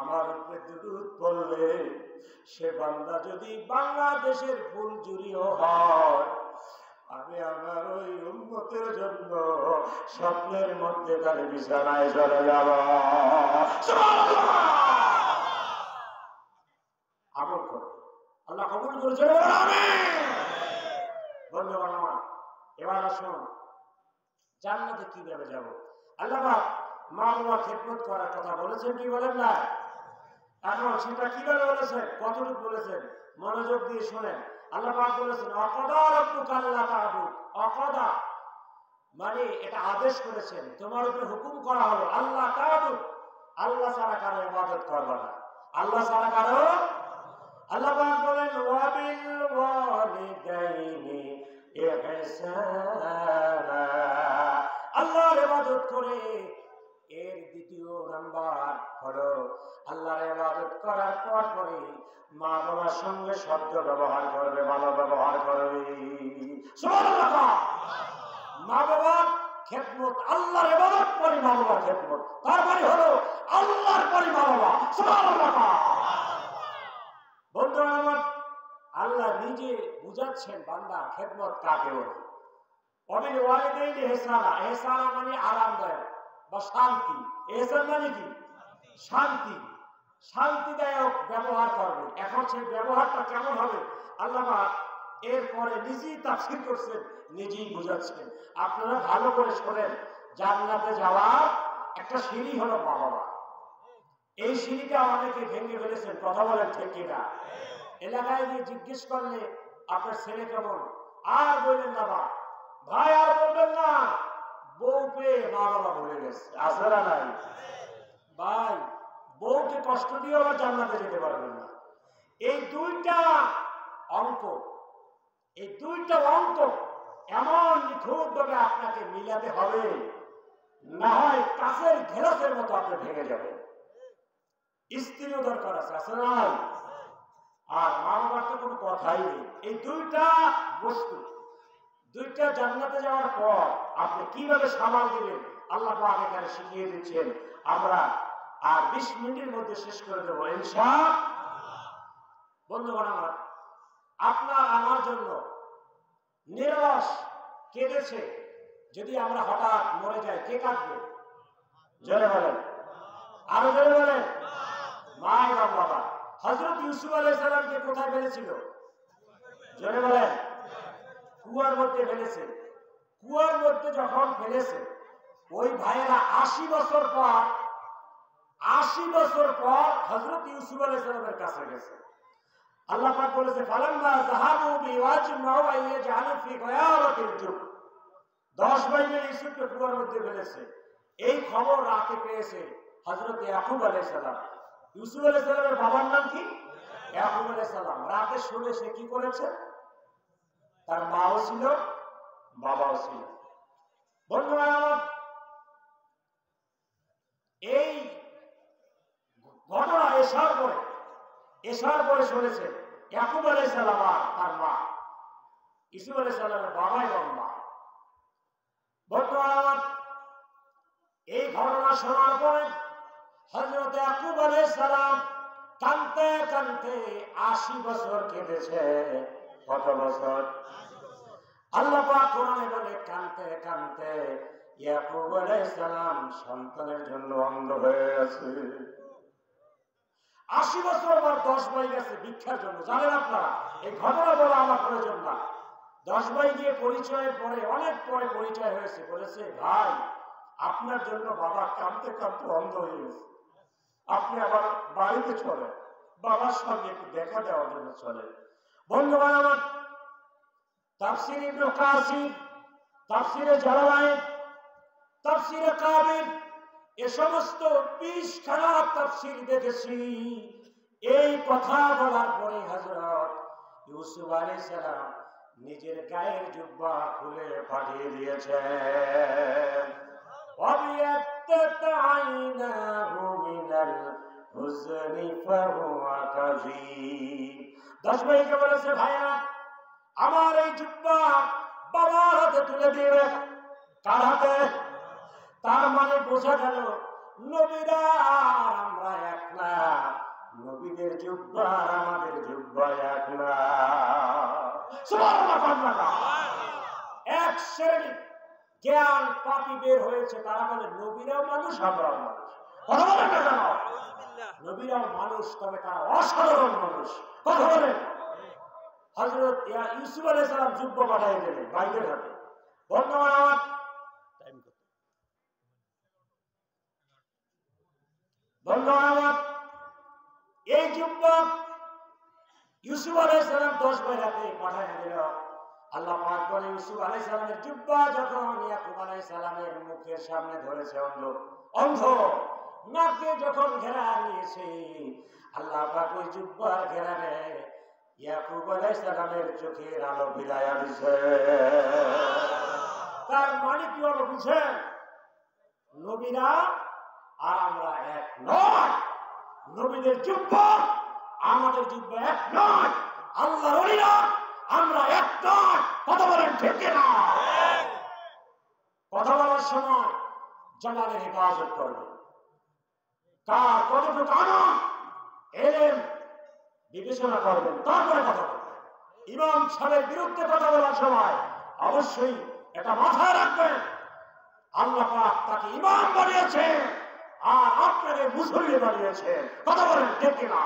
আমার উপরে দুরূদ পড়লে সে বান্দা যদি বাংলাদেশের ফুলঝুরিও হয়, আমি আমার ওই উম্মতের জন্য স্বপ্নের মধ্যে তার বিছানায় চলে যাব। সুবহানাল্লাহ, আমল করো, আল্লাহ কবুল করেছে, আমিন। বন্ধুগণ আমার, এবার আসুন জান্নাতে কিভাবে যাব। আল্লাহ পাক মা বাবার খেদমত করার কথা বলেছেন, কি বলেন না? এখন সেটা কিভাবে বলেছেন, কতটুকু বলেছেন, মনোযোগ দিয়ে শোনেন। আল্লাহ পাক বলেছেন অকদা রাব্বুকা আল্লা তা'বুদ, অকদা মানে এটা আদেশ করেছেন, তোমার উপরে হুকুম করা হলো আল্লাহ তা'বুদ, আল্লাহ ছাড়া কারো ইবাদত করবে না, আল্লাহ ছাড়া কারো। আল্লাহ পাক বলেন ওয়া বিল ওয়ালিদাইনি ইহসানা, আল্লাহর ইবাদত করে এর দ্বিতীয় নাম্বার হলো আল্লাহর ইবাদত করার পরে মা বাবার সঙ্গে শব্দ ব্যবহার করবে, ভালো ব্যবহার করবে। সুবহানাল্লাহ, মা বাবার খেদমত, আল্লাহর ইবাদত পরে মা বাবার খেদমত, তার মানে হলো আল্লাহর পরে মা বাবা। সুবহানাল্লাহ। বন্ধুরা আমার, আল্লাহ নিজে বুঝাচ্ছেন বান্দা খেদমত কাকে বলে। অবিল ওয়ালিদাইনি ইহসানা, ইহসানা মানে আরামদায়ক বা শান্তি, ইহসান মানে কি? শান্তি, শান্তিদায়ক ব্যবহার করবে। এখন সেই ব্যবহারটা কেমন হবে আল্লাহ এরপরে নিজেই তাফসীর করছেন, নিজেই বুঝাচ্ছেন। আপনারা ভালো করে শোনেন, জান্নাতে যাওয়ার একটা সিঁড়ি হলো মা বাবা। এই সিঁড়িটা অনেকে ভেঙে ফেলেছেন, কথা বলেন ঠিক কিনা? এলাকায় গিয়ে জিজ্ঞেস করলে আপনার ছেলে কেমন, আর বললেন না বা ভাই, আর বলবেন না বউ পেয়ে মা বাবা ভুলে গেছে, আসলে নাই ভাই, বউকে কষ্ট দিয়ে আবার জান্নাতে যেতে পারবেন না। এই দুইটা অঙ্ক, এই দুইটা অঙ্ক এমন নিখুঁত ভাবে আপনাকে মিলাতে হবে, না হয় কাছের ঘেরাসের মতো আপনি ভেঙে যাবেন। স্ত্রীও দরকার আছে, আসলে নাই, আর মা বাবার তো কোনো কথাই নেই। এই দুইটা বস্তু, দুইটা জান্নাতে যাওয়ার পর আপনি কিভাবে সামাল দিবেন আল্লাহ পাক এখানে শিখিয়ে দিচ্ছেন। আমরা আর 20 মিনিটের মধ্যে শেষ করে দেবো ইনশাআল্লাহ। বন্ধুগণ আমার, আপনার আমার জন্য নিরস কেঁদেছে, যদি আমরা হঠাৎ মরে যাই কে কাঁদবে? জোরে বলেন, আরো জোরে বলেন। মা এবং বাবা। হযরত ইউসুফ আলাইহিস সালামকে কোথায় ফেলেছিল? জোরে বলেন। কুয়ার মধ্যে ফেলেছে। কুয়ার মধ্যে যখন ফেলেছে, ওই ভাইয়েরা 80 বছর পর 80 বছর পর হযরত ইউসুফ আলাইহিস সালামের কাছে গেছে। আল্লাহ পাক বলেছে ফালাম্মা যাহাবু বিওয়াজমাউ আইয়াজআলু ফি গয়াবাতিল জুব। 10 ভাই মিলে ইউসুফকে কুয়ার মধ্যে ফেলেছে। এই খবর রাতে পেয়েছে হযরত ইয়াকুব আলাইহিস সালাম। ইউসুফ আলাইহিস সালামের বাবার নাম কি? ইয়াকুব আলাইহিস সালাম। রাতে শুনে সে কি করেছে? তার মাও ছিল, বাবাও ছিল। বন্ধুরা আমার, এই ঘটনা এসার পরে শুনেছে ইয়াকুব আলাইহিস সালাম আর তার মা, ইউসুফ আলাইহিস সালামের বাবা এবং মা। বন্ধুরা আমার, এই ঘটনা শোনার পরে হযরত ইয়াকুব আলাইহিস সালাম কাঁদতে কাঁদতে 80 বছর কেঁদেছে। কত বছর? আল্লাহ পাক কোরআনে বলে কাঁদতে কাঁদতে ইয়াকুব আলাইহিস সালাম সন্তানের জন্য অন্ধ হয়ে গেছে। 80 বছর পর 10 ভাই গেছে ভিক্ষার জন্য। জানেন আপনারা, এই ঘটনা বলা আমার প্রয়োজন না। 10 ভাই গিয়ে পরিচয়ের পরে, অনেক পরে পরিচয় হয়েছে, বলেছে ভাই আপনার জন্য বাবা কাঁদতে কাঁদতে অন্ধ হয়ে গেছে, আপনি আবার বাড়িতে চলে, বাবার সঙ্গে একটু দেখা দেওয়ার জন্য চলে। বন্ধুগণ আমার, তাফসীর ইবনে কাসির, তাফসীরে জালালাইন, তাফসীরে কাবির, এ সমস্ত 20 খানা তাফসীর দেখেছি। এই কথা বলার পরে হযরত ইউসুফ আলাইহিস সালাম নিজের গায়ের জুব্বা খুলে পাঠিয়ে দিয়েছেন। ওয়াবিয়াত্তাত আইনাহু মিনাল হুজনি ফাহুয়া কাযীব। 10 ভাইকে বলেছে ভাইরা আমার এই জুব্বা বাবার হাতে তুলে দিবে। কার হাতে? তার মানে বোঝা গেল নবীরা আর আমরা এক না, নবীদের জুব্বা আর আমাদের জুব্বা এক না। সুবহানাল্লাহ। এক শ্রেণী জ্ঞান পাপী বের হয়েছে, তারা বলে নবীরাও মানুষ আমরাও মানুষ। কথা বলেন না কেন? নবীরাও মানুষ, তবে তারা অসাধারণ মানুষ। কথা বলেন। হযরত ইউসুফ আলাইহিস সালাম জুব্বা পাঠিয়ে দিলেন ভাইদের হাতে। বর্তমান আমার টাইম কত? বন্ধুরা, এই জুব্বা ইউসুফ আলাইহিস সালাম 10 ভাইয়ের হাতে পাঠিয়ে দিল। আল্লাহ পাক বলে ইউসুফ আলাইহিস সালামের জুব্বা যখন ইয়াকুব আলাইহিস সালামের মুখের সামনে ধরেছে, অন্ধ নাকে যখন ঘেরা নিয়েছে, আল্লাহ পাক ওই জুব্বার ঘেরানে ইয়াকুব আলাইহিস সালামের চোখের আলো ফিরাইয়া দিয়েছে। তার মানে কি হলো বুঝেন? নবীরা আর আমরা এক নয়, নবীদের জুব্বা আমাদের জুব্বা এক নয়, আল্লাহর ওলিরা আমরা এক নয়। কথা বলেন ঠিক না? কথা বলার সময় জামানের হেফাজত করবে, কার কতটুকু আনন্দ এলেন বিবেচনা করবেন, তারপরে কথা বলবেন। ইমাম সাহেবের বিরুদ্ধে কথা বলার সময় অবশ্যই এটা মাথায় রাখবেন, আল্লাহ পাক তাকে ইমাম বানিয়েছে আর আপনাকে মুসল্লি বানিয়েছে। কথা বলেন ঠিক না?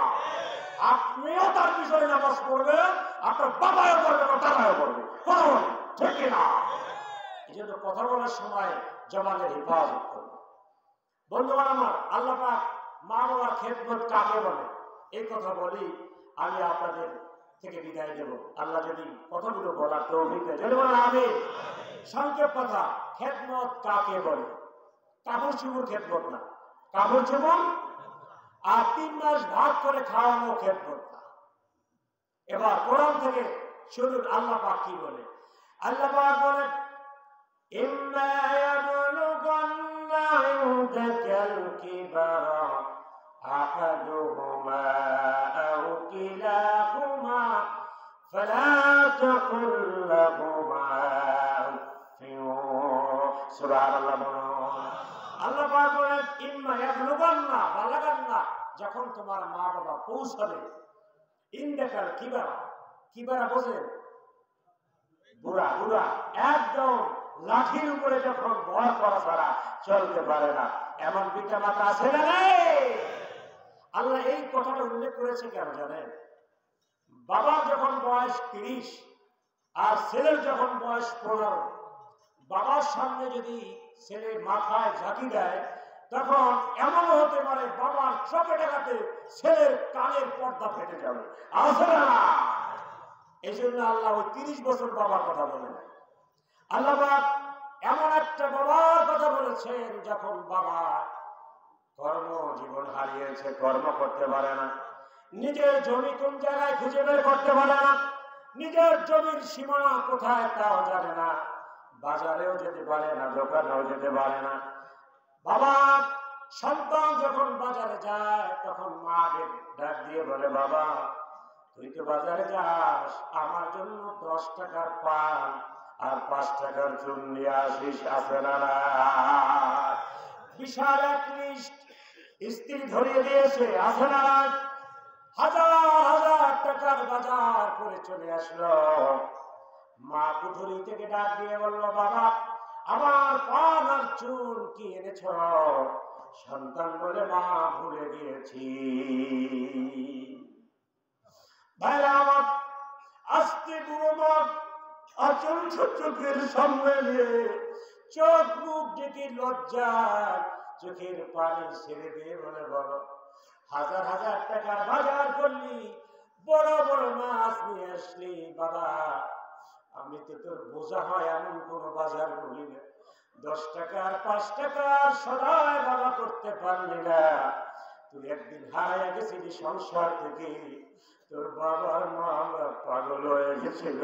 আপনিও তার পিছনে নামাজ পড়বেন, আপনার বাবাও পড়বে না, দাদাও পড়বে। কথা বলেন ঠিক না? এই জন্য কথা বলার সময় জবানের হেফাজত করবে। বন্ধুগণ আমার, আল্লাহ পাক মা বাবার খেদমত কাকে বলে এই কথা বলি, আমি আপনাদের থেকে বিদায় দেব। আল্লাহ যদি কথাগুলো বলার তৌফিক দেয়, যদি বলেন আমিন। সংক্ষেপ কথা, খেদমত কাকে বলে? কাপড় চুপড় খেদমত না, কাপড় চুপড় আর 3 মাস ভাগ করে খাওয়ানো খেদমত না। এবার কোরআন থেকে শুনুন আল্লাহ পাক কি বলে। আল্লাহ পাক বলেন ইম্মা ইয়াবলুগান্না ইনদাকাল কিবারা আহাদুহুমা আও কিলাহুমা ফালা তাকুল লাহুমা সুবহানাল্লাহ। আল্লাহ পাক বলেন ইম্মা ইয়াবলুগান্না, বালাগান্না, যখন তোমার মা বাবা পৌঁছাবে, ইনদাকাল কিবারা, কিবারা বোঝেন? বুড়া, বুড়া একদম লাঠির উপরে যখন ভর করা ছাড়া চলতে পারে না, এমন পিতা মাতা আছে না নেই? আল্লাহ এই কথাটা উল্লেখ করেছে কেন জানেন? বাবার যখন বয়স 30 আর ছেলের যখন বয়স 15, বাবার সামনে যদি ছেলে মাথায় ঝাঁকি দেয়, তখন এমন হতে পারে বাবার চোখে দেখাতে ছেলের কানের পর্দা ফেটে যাবে, আছে না? এই জন্য আল্লাহ ওই 30 বছর বাবার কথা বলেন। আল্লাহ এমন একটা বাবার কথা বলেছেন যখন বাবা কর্মজীবন হারিয়েছে, কর্ম করতে পারে না, নিজের জমি কোন জায়গায় খুঁজে বের করতে পারে না, নিজের জমির সীমানা কোথায় তাও জানে না, বাজারেও যেতে পারে না, দোকানেও যেতে পারে না। বাবা সন্তান যখন বাজারে যায় তখন মা ডাক দিয়ে বলে, বাবা তুই তো বাজারে যাস, আমার জন্য 10 টাকার পান আর 5 টাকার চুন নিয়ে আসিস, আছে না? বিশাল এক লিস্ট স্ত্রী ধরিয়ে দিয়েছে, আছে না? হাজার হাজার টাকার বাজার করে চলে আসলো। মা কুঠুরি থেকে ডাক দিয়ে বলল, বাবা আমার পান আর চুন কি এনেছ? সন্তান বলে, মা ভুলে গিয়েছি। ভাইরা আমার, আস্তে বুড়ো মা আচল চোখের সামনে নিয়ে চোখ মুখ ডেকে লজ্জায় চোখের পানি ছেড়ে দিয়ে বলে, বাবা হাজার হাজার টাকার বাজার করলি, বড় বড় মাছ নিয়ে আসলি, বাবা আমি তো তোর বোঝা হয় এমন কোন বাজার করি না, 10 টাকার 5 টাকার সদাই বাবা করতে পারলি না। তুই একদিন হারাইয়া গেছিলি সংসার থেকে, তোর বাবার মা আমরা পাগল হয়ে গেছিল।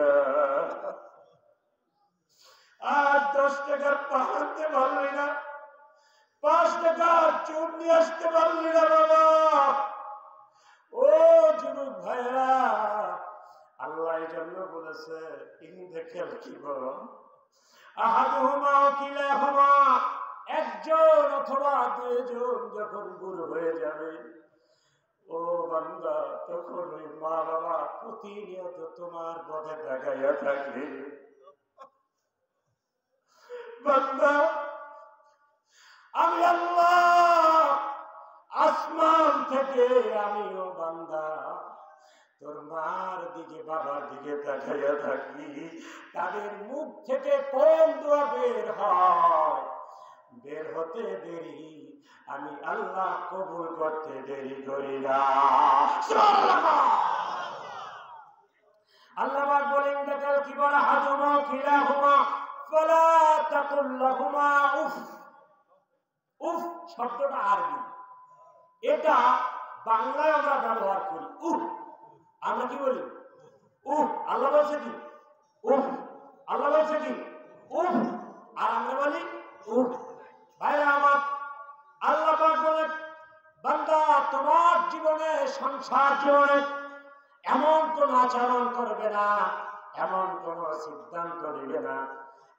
আর 10 টাকার পাহাড়তে পারলি না, 5 টাকার চুপ নিয়ে আসতে পারলি না বাবা। ও যুবক ভাইরা, আল্লাহ এই জন্য বলেছে, দেখেন কি বলো, আহাদুহুমা কিলাহুমা, একজন অথবা দুইজন যখন বুড়ো হয়ে যাবে, ও বান্দা তখন ওই মা বাবা প্রতিনিয়ত তোমার পথে তাকাইয়া থাকবে। বান্দা আমি আল্লাহ আসমান থেকে আমিও বান্দা তোর মার দিকে বাবার দিকে তাকাইয়া থাকি, তাদের মুখ থেকে কোন দোয়া বের হয়, বের হতে দেরি, আমি আল্লাহ কবুল করতে দেরি করি না। আল্লাহ বলেন, দেখাল কি বলা, হাজুমা খিলাহুমা ফালা তাকুল লাহুমা উফ। উফ শব্দটা আরবি, এটা বাংলায় আমরা ব্যবহার করি উফ, আমরা কি বলি উফ। আল্লাহ বলছে কি উফ, আল্লাহ বলছে কি উফ, আর আমরা বলি উফ। ভাইরা আমার, আল্লাহ পাক বলেন, বান্দা তোমার জীবনে, সংসার জীবনে এমন কোন আচরণ করবে না, এমন কোন সিদ্ধান্ত নেবে না,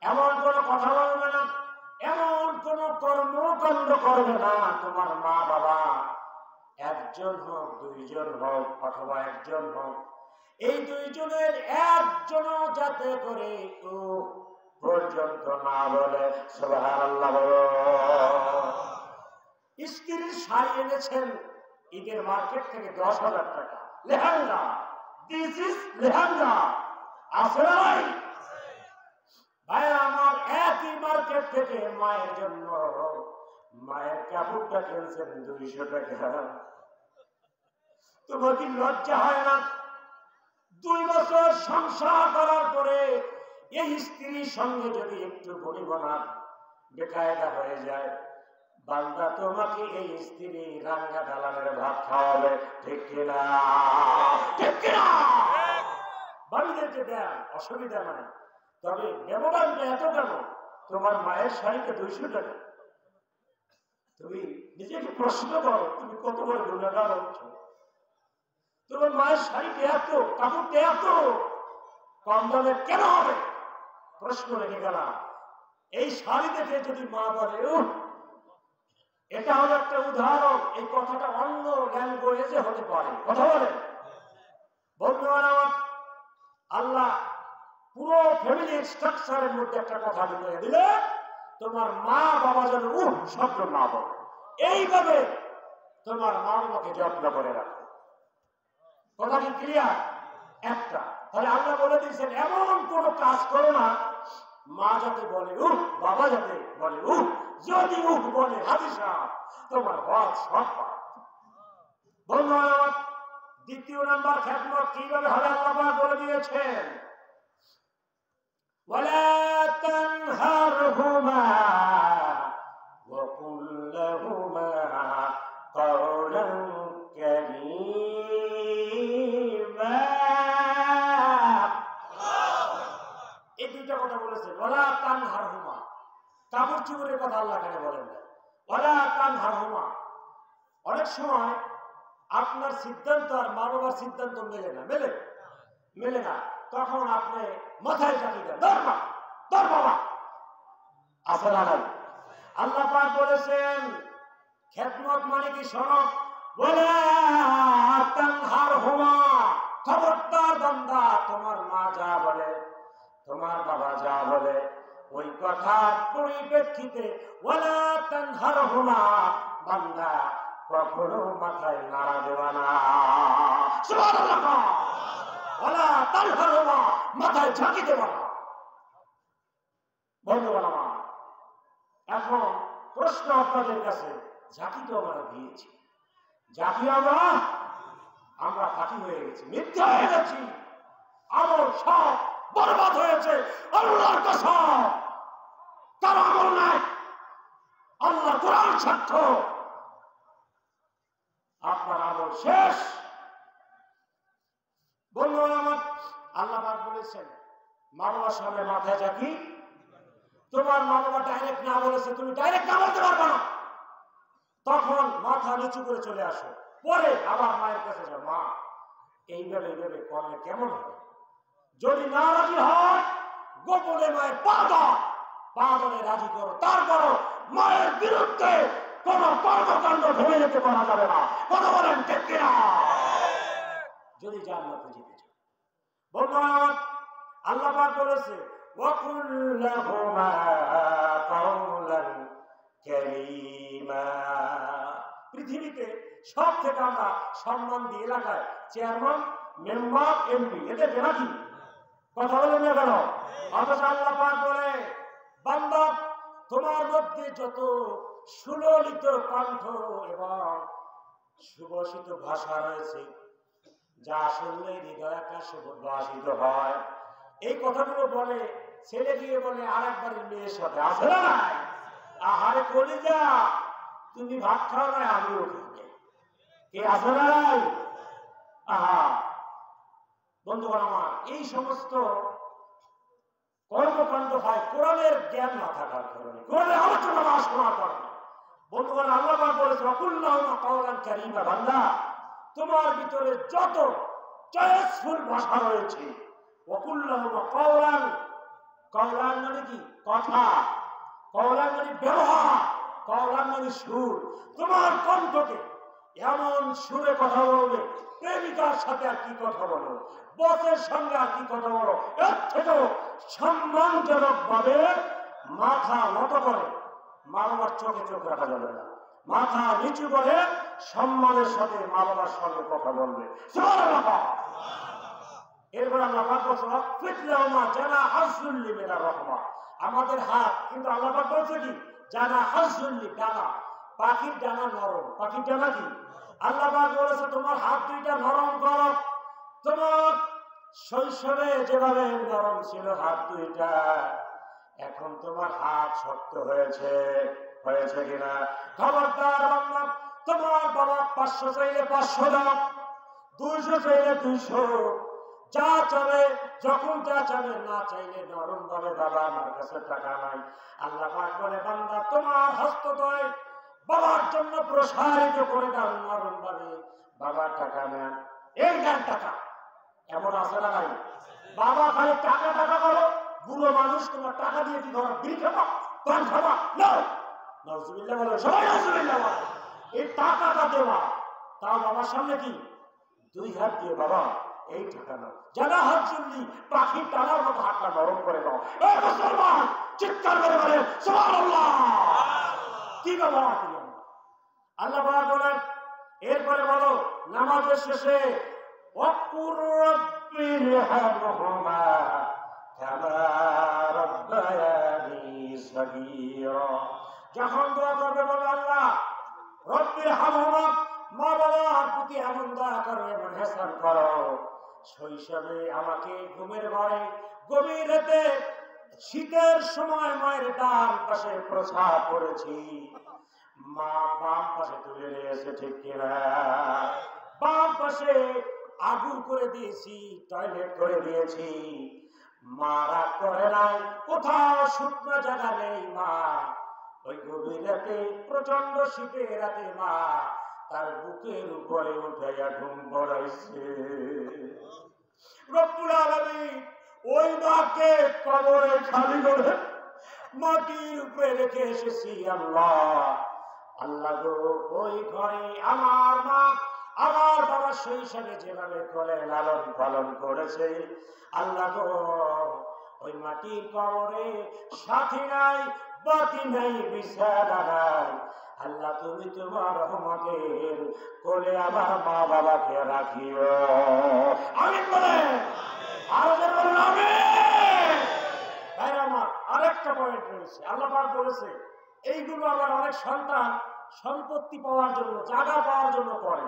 এমন কোন কথা বলবে না, এমন কোন কর্মকাণ্ড করবে না, তোমার মা বাবা একজন হোক, দুইজন হোক, অথবা একজন হোক, এই দুইজনের একজনও যাতে করে ও পর্যন্ত না বলে সুবহানাল্লাহ। স্ত্রীর শাড়ি এনেছেন ঈদের মার্কেট থেকে 10,000 টাকা, লেহেঙ্গা, দিস ইজ লেহেঙ্গা, আছে না ভাই? ভাইরা আমার, একই মার্কেট থেকে মায়ের জন্য মায়ের কাপড়টা কিনছেন 200 টাকা। তোমার কি লজ্জা হয় না? 2 বছর সংসার করার পরে এই স্ত্রীর সঙ্গে যদি একটু বনিবনা বেকায়দা হয়ে যায়, বান্দা তোমাকে এই স্ত্রী রাঙ্গা ডালানের ভাত খাওয়াবে, ঠিক কিনা? ঠিক কিনা? বাড়িদেরকে দেন, অসুবিধা নাই, তবে ব্যবধানটা এত কেন? তোমার মায়ের শাড়িতে 200 টাকা। তুমি নিজেকে প্রশ্ন করো, তুমি কত বড় গুণাগার হচ্ছ? তোমার মায়ের শাড়িতে এত, কাপড়টা এত কম দামে কেন হবে? প্রশ্ন রেখে গেলাম। এই শাড়ি দেখে যদি মা বলে এটা হলো একটা উদাহরণ, এই কথাটা অন্য ল্যাঙ্গুয়েজে হতে পারে, কথা বলে বন্ধুরা আমার, আল্লাহ পুরো ফ্যামিলি স্ট্রাকচারের মধ্যে একটা কথা ঢুকিয়ে দিলে, তোমার মা বাবা যেন শব্দ না বলে, এইভাবে তোমার মা বাবাকে যত্ন করে রাখো। কথা কি ক্লিয়ার? একটা। তাহলে আল্লাহ বলে দিয়েছেন, এমন কোন কাজ করো না মা যাতে বলে বাবা যাতে বলে যদি উহ বলে হাজি সাহেব তোমার হজ সব। বন্ধুরা দ্বিতীয় নাম্বার খেদমত কিভাবে হবে আল্লাহ পাক বলে দিয়েছেন, ওয়ালা তানহারহুমা ওয়া কুল লাহুমা কাওলান কারীমা। এই দুইটা কথা বলেছেন, ওয়ালা তানহারহুমা, কাপড় চোপড়ের কথা আল্লাহ কেন বলেন না, ওয়ালা তানহারহুমা। অনেক সময় আপনার সিদ্ধান্ত আর মা বাবার সিদ্ধান্ত মেলে না, মেলে না, তখন আপনি মাথায় চাপিয়ে দেন, ধর বাবা আসে না। আল্লাহ পাক বলেছেন খেদমত মানে কি শোনো, ওয়ালা তানহারহুমা, খবরদার বান্দা তোমার মা যা বলে তোমার বাবা যা বলে ওই কথার পরিপ্রেক্ষিতে ওয়ালা তানহারহুমা, বান্দা কখনো মাথায় নাড়া দেওয়া না। সুবহানাল্লাহ। ওয়ালা তানহারহুমা, মাথায় ঝাঁকি দেওয়া না। বন্ধুরা এখন প্রশ্ন আপনাদের কাছে, ঝাঁকি তো আমরা দিয়েছি, ঝাঁকি আমরা ফাঁকি হয়ে গেছি, মিথ্যা হয়ে গেছি, আমল সব বরবাদ হয়েছে। আল্লাহর কসম তার আমল নাই, আল্লাহ কোরআন সাক্ষ্য আপনার আমল শেষ। বন্ধুরা আমার আল্লাহ পাক বলেছেন মা বাবার সামনে মাথায় ঝাঁকি, তোমার মা বাবা ডাইরেক্ট না বলেছে তুমি ডাইরেক্ট না বলতে পারবে না, তখন মাথা নিচু করে চলে আসো, পরে আবার মায়ের কাছে যাও, মা এইভাবে করলে কেমন হবে। যদি না রাজি হয় গোপনে মায়ের পা ধরে রাজি করো, তারপর মায়ের বিরুদ্ধে কোন কর্মকাণ্ড ধরে যেতে পারা যাবে না। কথা বলেন ঠিক কিনা? যদি জান্নাতে যেতে চাও। বন্ধুরা আল্লাহ পাক বলেছে ওয়াকুল লাহুমা কাওলান কারীমা। পৃথিবীতে সব থেকে আমরা সম্মান দিয়ে এলাকায় চেয়ারম্যান, মেম্বার, এমপি এদের নাকি কথা বলেন না কেন? অথচ আল্লাহ পাক বলে বান্দা তোমার মধ্যে যত সুললিত কণ্ঠ এবং সুভাষিত ভাষা রয়েছে, যা শুনলে হৃদয় আকাশ উদ্ভাসিত হয়, এই কথাগুলো বলে ছেলে গিয়ে বলে আরেকবারের মেয়ের সাথে, আছে না? আহারে কলিজা তুমি ভাত খাও না আমিও খাবে, কে আছে না? আহা বন্ধুগণ আমার, এই সমস্ত কর্মকাণ্ড হয় কোরআনের জ্ঞান না থাকার কারণে, কোরআনের আলোচনা না শোনার কারণে। বন্ধুগণ আল্লাহ পাক বলেছে ওয়াকুল লাহুমা কাওলান কারীমা, বান্দা তোমার ভিতরে যত চয়েসফুল ভাষা রয়েছে, ওয়াকুল লাহুমা কাওলান, কাওলান মানে কি কথা, কাওলান মানে ব্যবহার, কাওলান মানে সুর। তোমার কণ্ঠকে এমন সুরে কথা বলবে, প্রেমিকার সাথে আর কি কথা বলো, বসের সঙ্গে আর কি কথা বলো, এর থেকেও সম্মানজনক ভাবে মাথা নত করে মা বাবার চোখে চোখ রাখা যাবে না, মাথা নিচু করে সম্মানের সাথে মা বাবার সঙ্গে কথা বলবে। সুবহানাল্লাহ। এরপর আল্লাহ পাক বলেছেন ওয়াকফিদ লাহুমা জানাহাযুল্লি মিনার রাহমা, আমাদের হাত কিন্তু আল্লাহ পাক বলছে কি জানাহাযুল্লি, ডানা, পাখির ডানা নরম, পাখির ডানা কি আল্লাহ পাক বলেছে তোমার হাত দুইটা নরম করো। তোমার শৈশবে যেভাবে নরম ছিল হাত দুইটা, এখন তোমার হাত শক্ত হয়েছে কিনা? খবরদার বান্দা, তোমার বাবা 500 চাইলে 500 দাও, 200 চাইলে 200, যা চাবে যখন যা চাবে, না চাইলে নরম ভাবে বাবা আমার কাছে টাকা নাই। আল্লাহ পাক বলে বান্দা তোমার হস্তদ্বয় বাবার জন্য প্রসারিত করে দাও নরম ভাবে, বাবার টাকা নেন, এই দেন টাকা। এমন আছে না নাই? বাবা খালি টাকা টাকা করো, বুড়ো মানুষ তোমার টাকা দিয়ে কি করো? বিড়ি খাবা, পান খাবা? নাউজুবিল্লাহ বলো, সবাই নাউজুবিল্লাহ বলো। এই টাকাটা দেওয়া, তাও বাবার সামনে কি 2 হাত দিয়ে বাবা এই টাকা নাও, জানাহাযুল্লি, পাখির টানার মতো হাতটা নরম করে দাও। এই মুসলমান চিৎকার করে বলেন সুবহানাল্লাহ। কি ব্যবহার করলেন আল্লাহ পাক বলেন, এরপরে বলো নামাজের শেষে ওয়াকুর রাব্বিরহামহুমা কামা রাব্বায়ানি সগীরা, যখন শৈশবে আমাকে ঘুমের ঘরে গভীর রাতে শীতের সময় মায়ের ডান পাশে প্রসাব করেছি, মা বাম পাশে তুলে নিয়েছে, ঠিক কিনা? বাম পাশে আগুন করে দিয়েছি, টয়লেট করে দিয়েছি। মা রাগ করে নাই, কোথাও শুকনো জায়গা নেই। মা ওই গভীর রাতে প্রচন্ড শীতের রাতে মা তার বুকের উপরে উঠাইয়া ঘুম পড়াইছে। রব্বুল আলামিন ওই মাকে কবরে খালি করে মাটির উপরে রেখে এসেছি। আল্লাহ আল্লাহ গো, ওই ঘরে আমার মা আমার বাবা শৈশবে যেভাবে করে লালন পালন করেছে, আল্লাহ গো ওই মাটির কবরে সাথী নাই, বাতি নাই, বিছানা নাই। আল্লাহ তুমি তোমার রহমতের কোলে আমার মা বাবাকে রাখিও। আমিন বলেন, আরো জোরে বলুন আমিন। ভাইরা আমার আরেকটা পয়েন্ট রয়েছে, আল্লাহ পাক বলেছে এইগুলো আবার অনেক সন্তান সম্পত্তি পাওয়ার জন্য, জায়গা পাওয়ার জন্য করে।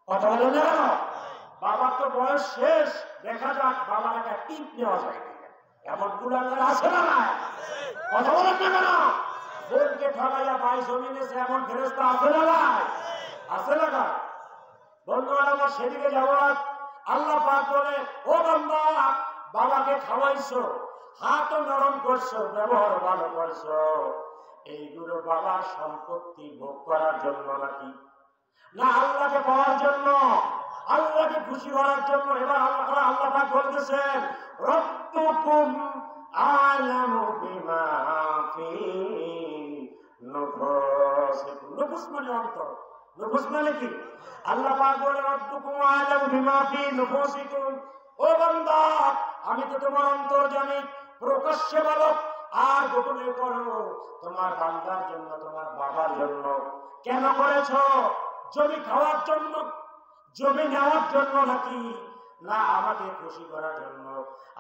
কথা বলে না কেন? বাবার তো বয়স শেষ, দেখা যাক বাবার একটা টিপ নেওয়া যায় কিনা, এমন গুলাগার আছে না? কথা বলেন না কেন? বোনকে ঠগাইয়া ভাই জমিনেছে এমন ফেরেশতা আছে না? আছে না? বন্ধুরা আমার সেদিকে যাবো না। আল্লাহ পাক বলে, ও বান্দা, বাবাকে খাওয়াইছো, হাতও নরম করছো, ব্যবহার ভালো করছো, এইগুলো বাবার সম্পত্তি ভোগ করার জন্য নাকি না আল্লাহকে পাওয়ার জন্য, আল্লাহকে খুশি করার জন্য? এবার আল্লাহ পাক বলতেছেন, রব্বুকুম আ'লামু বিমা ফি নুফুসিকুম। নুফুস মানে অন্তর, নুফুস মানে কি? আল্লাহ পাক বলে, রব্বুকুম আ'লামু বিমা ফি নুফুসিকুম। ও বান্দা, আমি তো তোমার অন্তর জানি, প্রকাশ্যে বলো আর গোপনে করো, তোমার বান্দার জন্য, তোমার বাবার জন্য কেন করেছো? জমি খাওয়ার জন্য, জমি নেওয়ার জন্য নাকি না আমাকে খুশি করার জন্য?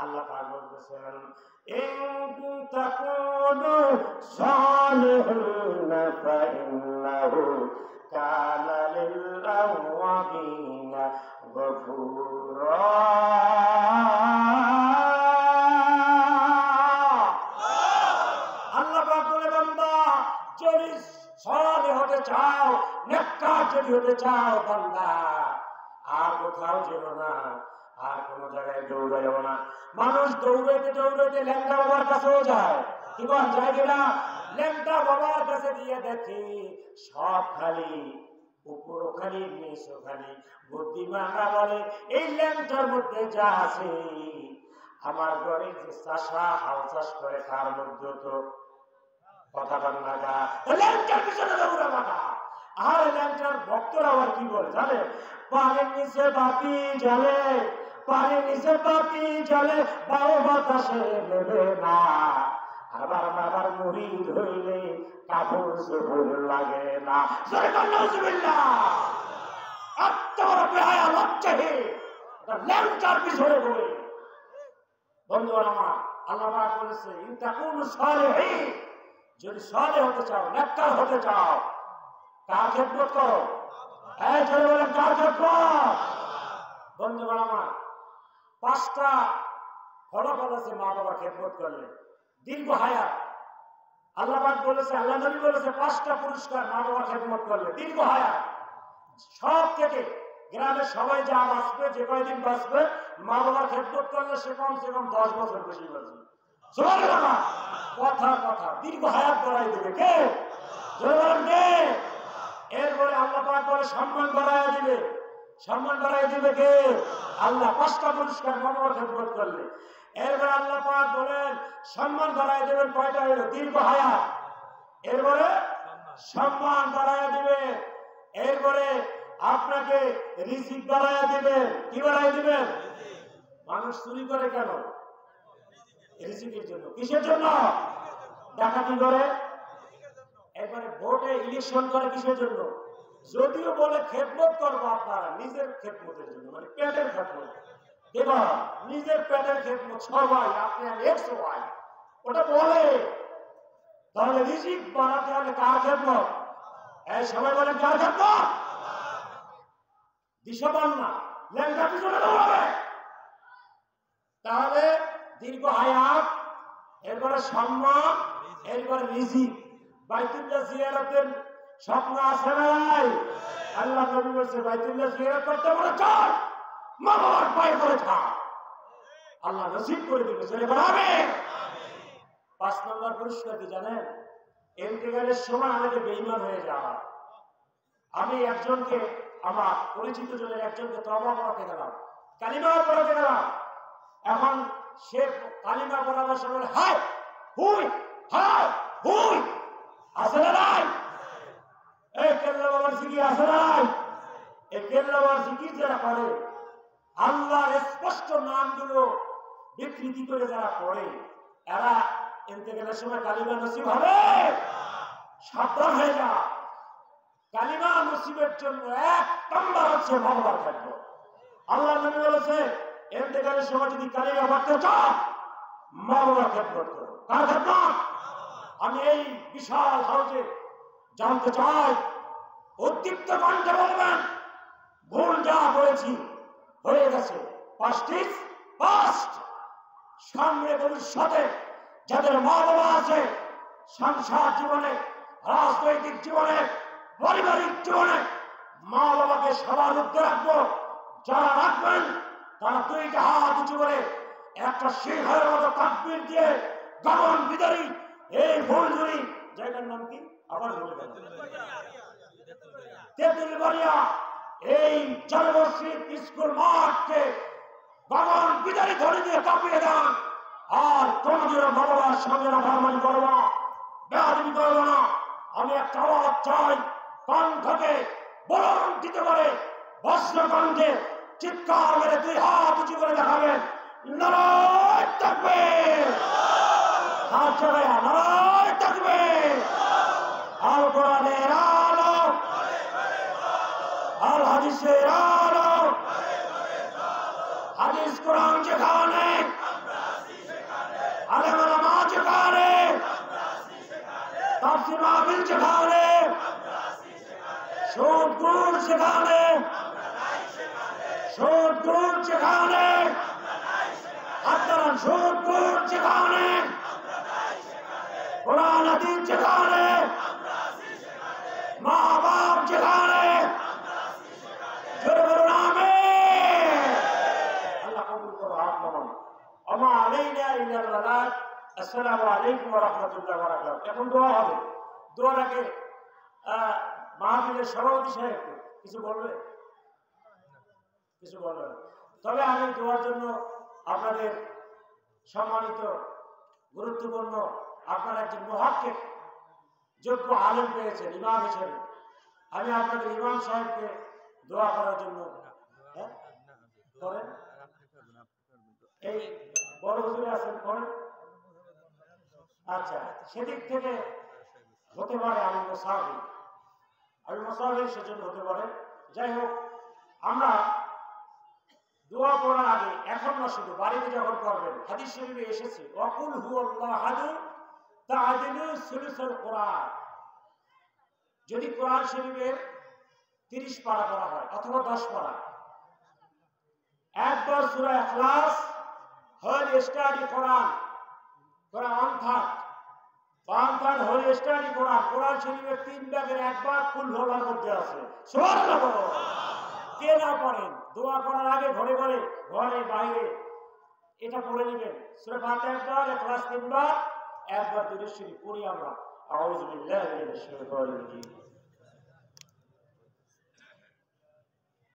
আল্লাহ পাক বলতেছেন, ইন তাকুনু সালিহিন ফাইন্নাহু কানা লিল আওয়াবিনা গফুরা। আল্লাহ পাক বলে, বান্দা যদি সালেহ হতে চাও, নেককার যদি হতে চাও, বান্দা আর কোথাও যেও না, আর কোন জায়গায় দৌড়াইও না। মানুষ দৌড়াইতে দৌড়াইতে ল্যাংটা বাবার কাছেও যায়, কি বল যায় কিনা? ল্যাংটা বাবার কাছে দিয়ে দেখি সব খালি, উপরও খালি, নিচও খালি। বুদ্ধিমানরা বলে, এই ল্যাংটার মধ্যে যা আছে, আমার ঘরে যে চাষা হাল চাষ করে তার মধ্যে তো কথা বল না, ল্যাংটার পিছনে দৌড়া মাথা। আর ল্যাংটার ভক্তরা আবার কি বলে জানে? পানির নিচে বাতি জ্বলে, পানির নিচে বাতি জ্বলে, বাউ বাতাসে নেবে না। আবার বাবার মুরিদ হইলে কাপড় চোপড় লাগে না। আত্মরূপে লজ্জাহীন ল্যাংটার পিছনে ঘুরে। বন্ধুরা আমার, আল্লাহ পাক বলেছে, ইন তাকুনু সালিহিন, যদি সালেহ হতে চাও, নেককার হতে চাও, কার খেদমত করো? এই ছেলে বলেন, কার খেদমত? বন্ধুগণ আমার, 5টা ফলাফল আছে মা বাবার খেদমত করলে, দীর্ঘ হায়াত। আল্লাহ পাক বলেছে, আল্লাহ নবী বলেছে, 5টা পুরস্কার মা বাবার খেদমত করলে, দীর্ঘ হায়াত। সব থেকে গ্রামের সবাই যা বাঁচবে, যে কয়দিন বাঁচবে, মা বাবার খেদমত করলে সে কমসে কম 10 বছর বেশি বাঁচবে। কথা কথা দীর্ঘ হায়াত বাড়াই দেবে কে? কে? এরপরে আল্লাহ পাক বলে, সম্মান বাড়াইয়া দিবে। সম্মান বাড়াই দিবে কে? আল্লাহ। 5টা পুরস্কার মা বাবার খেদমত করলে। এরপরে আল্লাহ পাক বলেন, সম্মান বাড়াই দেবেন। কয়টা হইল? দীর্ঘ হায়াত, এরপরে সম্মান বাড়াইয়া দিবে, এরপরে আপনাকে রিজিক বাড়াইয়া দিবেন। কি বাড়াই দিবেন? মানুষ চুরি করে কেন? রিজিকের জন্য। কিসের জন্য? ডাকাতি করে। এরপরে ভোটে ইলেকশন করে কিসের জন্য? যদিও বলে খেদমত করবো আপনারা, নিজের খেদমতের জন্য, মানে পেটের খেদমত। এবার নিজের পেটের খেদমত সবাই, আপনি আমি 100 ভাই, ওটা বলে। তাহলে রিজিক বাড়াতে হলে কার খেদমত? এই সবাই বলেন, কার খেদমত? দিশাবান না, ল্যাংটা পিছনে দৌড়াবে। তাহলে দীর্ঘ হায়াত, এরপরে সম্মান, এরপরে রিজিক। বাইতুল্লাহ জিয়ারতের স্বপ্ন আছে নাই? আল্লাহ নবী বলছে বাইতুল্লাহ জিয়ারত করতে মনে চায়, মা বাবার পায়ে করে থাক, আল্লাহ নসিব করে দিবে। চলে বাড়াবে। 5 নম্বর পুরস্কার কি জানেন? ইন্তেকালের সময় আমাকে বেঈমান হয়ে যাওয়া। আমি একজনকে, আমার পরিচিত জনের একজনকে তওবা পড়াতে গেলাম, কালিমা পড়াতে গেলাম। এখন সে কালিমা পড়াবার সময় হায় হুই হায় হুই আছে না নাই? এই কেল্লা বাবার জিকির আছে নাই? এই কেল্লা বাবার জিকির যারা করে, আল্লাহর স্পষ্ট নামগুলো বিকৃতি করে যারা পড়ে, এরা ইন্তেকালের সময় কালিমা নসিব হবে। সাবধান হয়ে যা। কালিমা নসিবের জন্য 1 নম্বর হচ্ছে মা বাবার খেদমত। আল্লাহ নবী বলেছে ইন্তেকালের সময় যদি কালিমা পড়তে চাও, মা বাবার খেদমত করো। কার খেদমত? আমি এই বিশাল হাউজে জানতে চাই, উদ্দীপ্ত কণ্ঠে বলবেন ভুল যা করেছি হয়ে গেছে, পাস্ট। সামনে ভবিষ্যতে যাদের মা বাবা আছে, সংসার জীবনে, রাজনৈতিক জীবনে, পারিবারিক জীবনে মা বাবাকে সবার ঊর্ধ্বে রাখবো। যারা রাখবেন তারা 2টা হাত উঁচু করে একটা সিংহের মতো তাকবীর দিয়ে গগন বিদারী এই ফুলঝুরি জায়গার নাম কি আবার তেঁতুলবাড়িয়া, এই জনমসজিদ স্কুল মাঠকে গগন বিদারী ধরে দিয়ে কাঁপিয়ে দেন। আর কোনদিনও মা বাবার সঙ্গে রাখামানি করবো না, বেয়াদবি করবো না। আমি একটা আওয়াজ চাই, কণ্ঠকে বলন্ডিত করে বজ্র কণ্ঠে চিৎকার মেরে 2 হাত উঁচু করে দেখাবেন নারায়ে তাকবীর। হাত জোড়ায় নারায়ে তাকবীর। আল কোরআনের আলো, আল হাদিসের আলো, হাদিস কোরআন যেখানে, আলেম ওলামা যেখানে, তাফসীর মাহফিল যেখানে, সুদ গুড় যেখানে, সুদ গুড় যেখানে, আপনারা সুদ গুড় যেখানে, কোরআন হাদিস যেখানে, মা বাপ যেখানে, জোরে বলুন আমিন। আল্লাহ কবুল করুন। আপনারা আমা আলাইনা ইল্লাল বালাগ। আসসালামু আলাইকুম ওয়া রাহমাতুল্লাহি ওয়া বারাকাতুহু। এখন দোয়া হবে। দোয়ার আগে মাহফিলের সভাপতি সাহেব কিছু বলবে? কিছু বলবে না। তবে আমি দোয়ার জন্য আপনাদের সম্মানিত, গুরুত্বপূর্ণ, আপনারা একজন মুহাক্কিক যোগ্য আলেম পেয়েছেন ইমাম হিসেবে, আমি আপনাদের ইমাম সাহেবকে দোয়া করার জন্য করেন। এই বড় হুজুরে আছেন, করেন। আচ্ছা, সেদিক থেকে হতে পারে আমি মুসাফির সেজন্য হতে পারে। যাই হোক, আমরা দোয়া পড়ার আগে, এখন না, শুধু বাড়িতে যখন করবেন, হাদিস শরীফে এসেছে ওয়াকুল হুয়াল্লাহু আহাদ তাআদিলু সুলুসুল কোরআন। যদি কোরআন শরীফের 30 পারা পড়া হয় অথবা 10 পারা, একবার সূরা ইখলাস হোল স্টাডি কোরআন, কোরআন থার্ড হোল স্টাডি কোরআন, কোরআন শরীফের 3 ভাগের 1 ভাগ কুল হওয়ার মধ্যে আছে। সুবহানাল্লাহ। কে না পড়েন, দোয়া করার আগে ঘরে বাইরে এটা পড়ে নেবেন। সূরা ফাতিহা একবার, ইখলাস 3 বার, একবার দুরূদ শরীফ পড়ি আমরা। আউযু বিল্লাহি মিনাশ শাইতানির রাজীম।